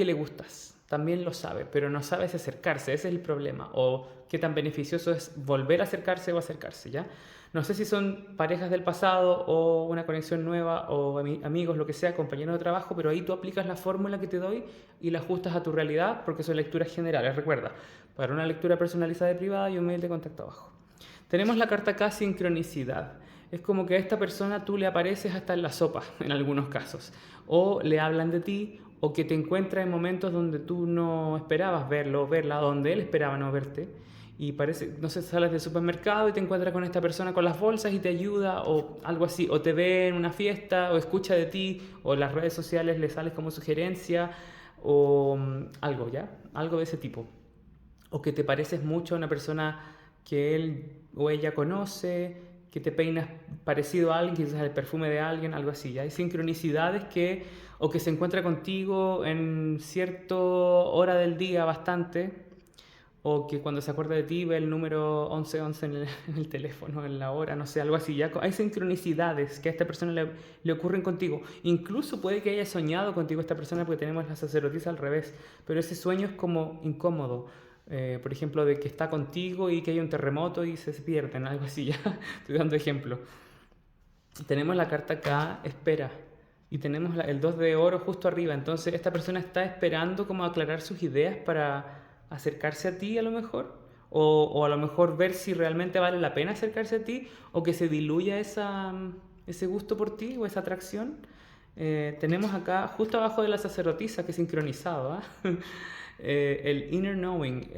le gustas, también lo sabe, pero no sabe si acercarse, ese es el problema. O qué tan beneficioso es volver a acercarse o acercarse, ¿ya? No sé si son parejas del pasado o una conexión nueva o amigos, lo que sea, compañeros de trabajo, pero ahí tú aplicas la fórmula que te doy y la ajustas a tu realidad porque son lecturas generales. Recuerda, para una lectura personalizada y privada hay un mail de contacto abajo. Tenemos la carta acá, sincronicidad. Es como que a esta persona tú le apareces hasta en la sopa, en algunos casos. O le hablan de ti, o que te encuentra en momentos donde tú no esperabas verlo o verla, donde él esperaba no verte. Y parece, no sé, sales del supermercado y te encuentras con esta persona con las bolsas y te ayuda, o algo así. O te ve en una fiesta, o escucha de ti, o en las redes sociales le sales como sugerencia, o algo, ¿ya? Algo de ese tipo. O que te pareces mucho a una persona que él o ella conoce, que te peinas parecido a alguien, quizás el perfume de alguien, algo así. ¿Ya? Hay sincronicidades o que se encuentra contigo en cierta hora del día bastante, o que cuando se acuerda de ti ve el número 1111 en el teléfono, en la hora, no sé, algo así. Ya hay sincronicidades que a esta persona le ocurren contigo. Incluso puede que haya soñado contigo esta persona porque tenemos la sacerdotisa al revés, pero ese sueño es como incómodo. Por ejemplo, de que está contigo y que hay un terremoto y se pierden, algo así, ya. Estoy dando ejemplo. Tenemos la carta acá, espera, y tenemos el 2 de oro justo arriba. Entonces esta persona está esperando como aclarar sus ideas para acercarse a ti a lo mejor, o a lo mejor ver si realmente vale la pena acercarse a ti, o que se diluya ese gusto por ti o esa atracción. Tenemos acá, justo abajo de la sacerdotisa, que es sincronizado, ¿eh? El inner knowing,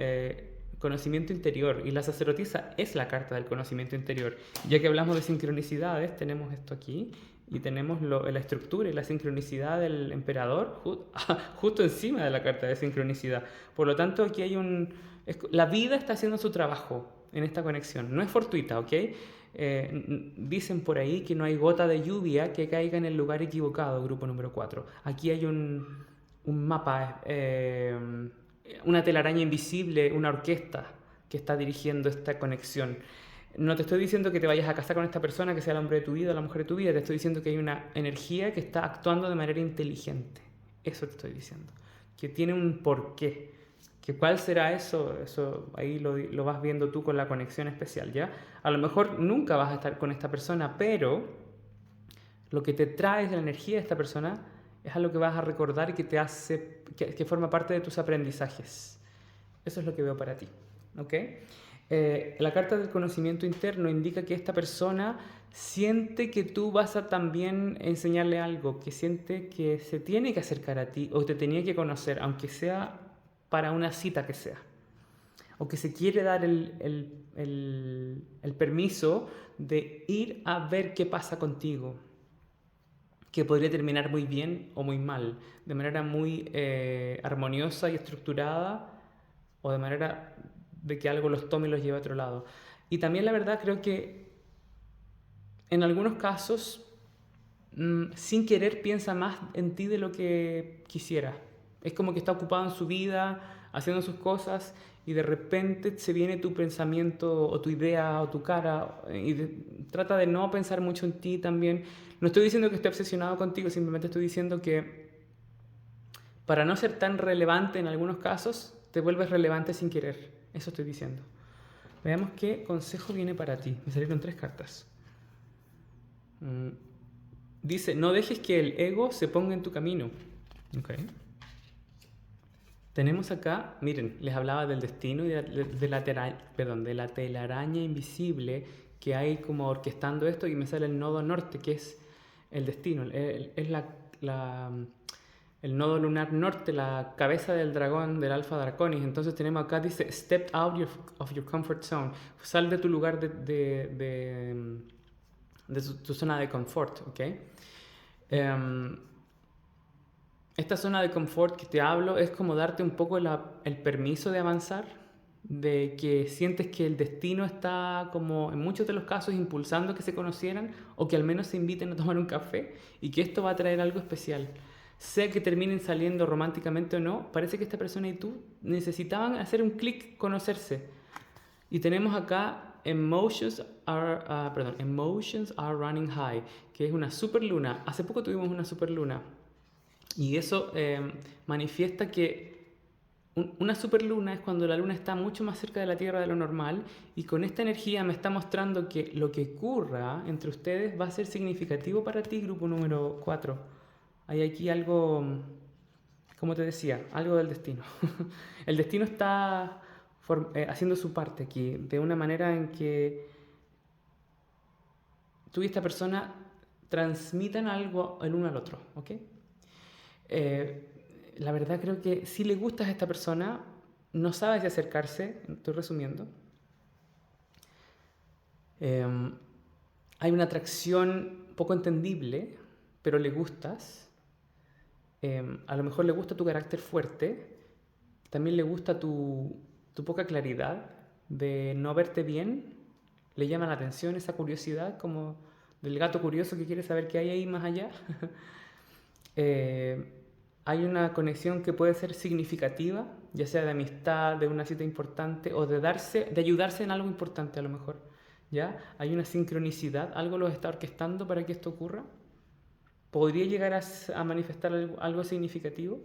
conocimiento interior, y la sacerdotisa es la carta del conocimiento interior. Ya que hablamos de sincronicidades, tenemos esto aquí, y tenemos la estructura y la sincronicidad del emperador justo encima de la carta de sincronicidad. Por lo tanto, aquí hay la vida está haciendo su trabajo en esta conexión, no es fortuita, ¿ok? Dicen por ahí que no hay gota de lluvia que caiga en el lugar equivocado, grupo número 4. Aquí hay un mapa, una telaraña invisible, una orquesta que está dirigiendo esta conexión. No te estoy diciendo que te vayas a casar con esta persona, que sea el hombre de tu vida o la mujer de tu vida, te estoy diciendo que hay una energía que está actuando de manera inteligente. Eso te estoy diciendo. Que tiene un porqué. ¿Que cuál será eso? Eso ahí lo vas viendo tú con la conexión especial, ¿ya? A lo mejor nunca vas a estar con esta persona, pero lo que te trae de la energía de esta persona es algo que vas a recordar y que te hace, que forma parte de tus aprendizajes. Eso es lo que veo para ti, ¿ok? La carta del conocimiento interno indica que esta persona siente que tú vas a también enseñarle algo, que siente que se tiene que acercar a ti o te tenía que conocer, aunque sea para una cita que sea. O que se quiere dar el permiso de ir a ver qué pasa contigo, que podría terminar muy bien o muy mal, de manera muy armoniosa y estructurada, o de manera de que algo los tome y los lleve a otro lado. Y también la verdad creo que en algunos casos, sin querer, piensa más en ti de lo que quisiera. Es como que está ocupado en su vida, haciendo sus cosas, y de repente se viene tu pensamiento o tu idea o tu cara, y trata de no pensar mucho en ti también. No estoy diciendo que esté obsesionado contigo, simplemente estoy diciendo que para no ser tan relevante en algunos casos, te vuelves relevante sin querer. Eso estoy diciendo. Veamos qué consejo viene para ti. Me salieron 3 cartas. Dice, no dejes que el ego se ponga en tu camino. Okay. Tenemos acá, miren, les hablaba del destino y de la telaraña invisible que hay como orquestando esto, y me sale el nodo norte, que es el destino. Es el nodo lunar norte, la cabeza del dragón, del Alfa Draconis. Entonces tenemos acá, dice, step out of your comfort zone. Sal de tu lugar de tu zona de confort, ¿ok? Esta zona de confort que te hablo es como darte un poco el permiso de avanzar, de que sientes que el destino está como en muchos de los casos impulsando que se conocieran, o que al menos se inviten a tomar un café, y que esto va a traer algo especial. Sea que terminen saliendo románticamente o no, parece que esta persona y tú necesitaban hacer un clic, conocerse. Y tenemos acá emotions are running high, que es una superluna. Hace poco tuvimos una superluna. Y eso manifiesta que una superluna es cuando la luna está mucho más cerca de la Tierra de lo normal, y con esta energía me está mostrando que lo que ocurra entre ustedes va a ser significativo para ti, grupo número 4. Hay aquí algo, como te decía, algo del destino. El destino está haciendo su parte aquí, de una manera en que tú y esta persona transmitan algo el uno al otro, ¿ok? La verdad creo que si le gustas a esta persona, no sabes de acercarse, estoy resumiendo. Hay una atracción poco entendible, pero le gustas. A lo mejor le gusta tu carácter fuerte, también le gusta tu poca claridad de no verte bien, le llama la atención esa curiosidad, como del gato curioso que quiere saber qué hay ahí más allá. Hay una conexión que puede ser significativa, ya sea de amistad, de una cita importante o de ayudarse en algo importante a lo mejor. ¿Ya? Hay una sincronicidad, algo lo está orquestando para que esto ocurra. ¿Podría llegar a manifestar algo significativo?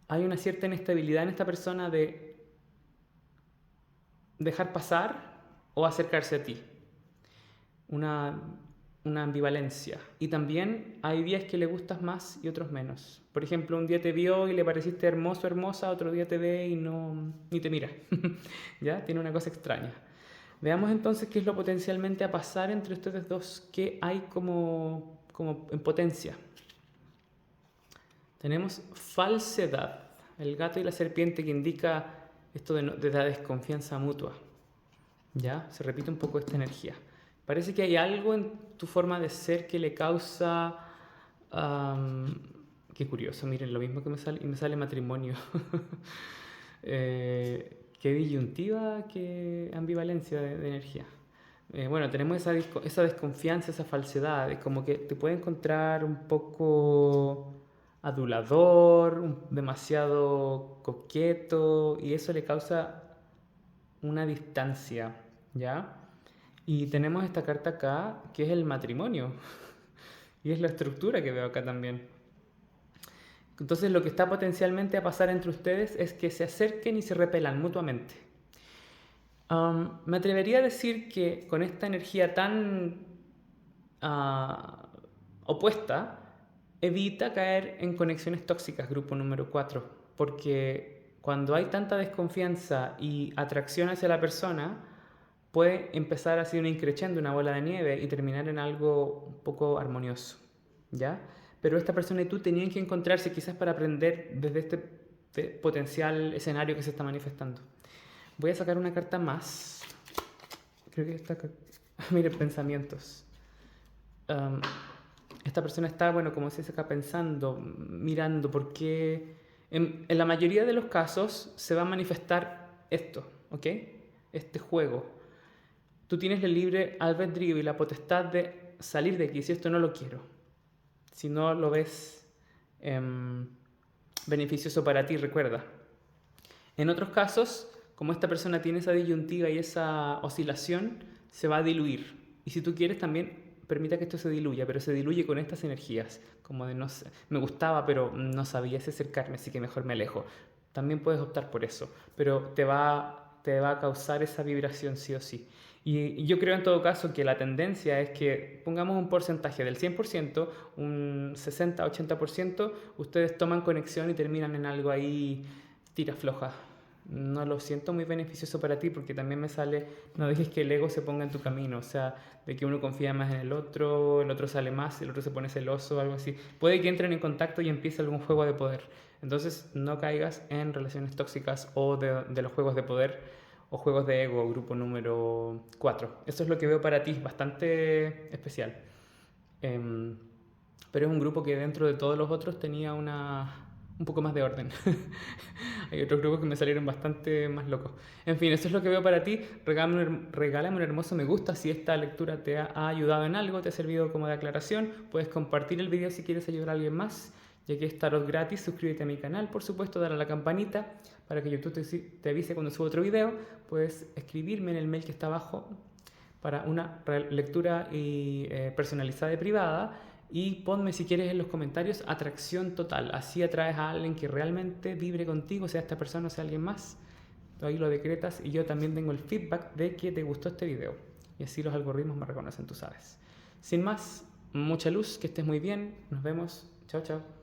Hay una cierta inestabilidad en esta persona de dejar pasar o acercarse a ti. Una, una ambivalencia. Y también hay días que le gustas más y otros menos. Por ejemplo, un día te vio y le pareciste hermoso, hermosa, otro día te ve y no, ni te mira. ¿Ya? Tiene una cosa extraña. Veamos entonces qué es lo potencialmente a pasar entre ustedes dos, qué hay como en potencia. Tenemos falsedad, el gato y la serpiente, que indica esto de la desconfianza mutua. ¿Ya? Se repite un poco esta energía. Parece que hay algo en tu forma de ser que le causa... qué curioso, miren, lo mismo que me sale matrimonio. Qué disyuntiva, qué ambivalencia de energía. Bueno, tenemos esa desconfianza, esa falsedad, es como que te puede encontrar un poco adulador, demasiado coqueto, y eso le causa una distancia, ¿ya? Y tenemos esta carta acá, que es el matrimonio, y es la estructura que veo acá también. Entonces lo que está potencialmente a pasar entre ustedes es que se acerquen y se repelan mutuamente. Me atrevería a decir que con esta energía tan opuesta, evita caer en conexiones tóxicas, grupo número 4, porque cuando hay tanta desconfianza y atracción hacia la persona, puede empezar así un increciendo, una bola de nieve, y terminar en algo un poco armonioso, ¿ya? Pero esta persona y tú tenían que encontrarse quizás para aprender desde este potencial escenario que se está manifestando. Voy a sacar una carta más. Creo que esta... Miren, pensamientos. Esta persona está, bueno, como se dice acá, pensando, mirando, porque en la mayoría de los casos se va a manifestar esto, ¿ok? Este juego. Tú tienes el libre albedrío y la potestad de salir de aquí si esto no lo quiero. Si no lo ves beneficioso para ti, recuerda. En otros casos, como esta persona tiene esa disyuntiva y esa oscilación, se va a diluir. Y si tú quieres también, permita que esto se diluya, pero se diluye con estas energías, como de no sé, me gustaba, pero no sabía si acercarme, así que mejor me alejo. También puedes optar por eso, pero te va a causar esa vibración sí o sí. Y yo creo en todo caso que la tendencia es que pongamos un porcentaje del 100%, un 60-80%, ustedes toman conexión y terminan en algo ahí tira floja. No lo siento muy beneficioso para ti, porque también me sale, no dejes que el ego se ponga en tu camino, o sea, de que uno confía más en el otro sale más, el otro se pone celoso, algo así. Puede que entren en contacto y empiece algún juego de poder. Entonces no caigas en relaciones tóxicas o de los juegos de poder o juegos de ego, grupo número 4. Eso es lo que veo para ti, bastante especial. Pero es un grupo que dentro de todos los otros tenía un poco más de orden. Hay otros grupos que me salieron bastante más locos. En fin, eso es lo que veo para ti. Regálame un hermoso me gusta si esta lectura te ha ayudado en algo, te ha servido como de aclaración. Puedes compartir el video si quieres ayudar a alguien más, ya que es tarot gratis. Suscríbete a mi canal, por supuesto, dale a la campanita para que YouTube te avise cuando suba otro video. Puedes escribirme en el mail que está abajo para una lectura personalizada y privada. Y ponme si quieres en los comentarios atracción total. Así atraes a alguien que realmente vibre contigo, sea esta persona o sea alguien más. Tú ahí lo decretas y yo también tengo el feedback de que te gustó este video. Y así los algoritmos me reconocen, tú sabes. Sin más, mucha luz, que estés muy bien. Nos vemos. Chao, chao.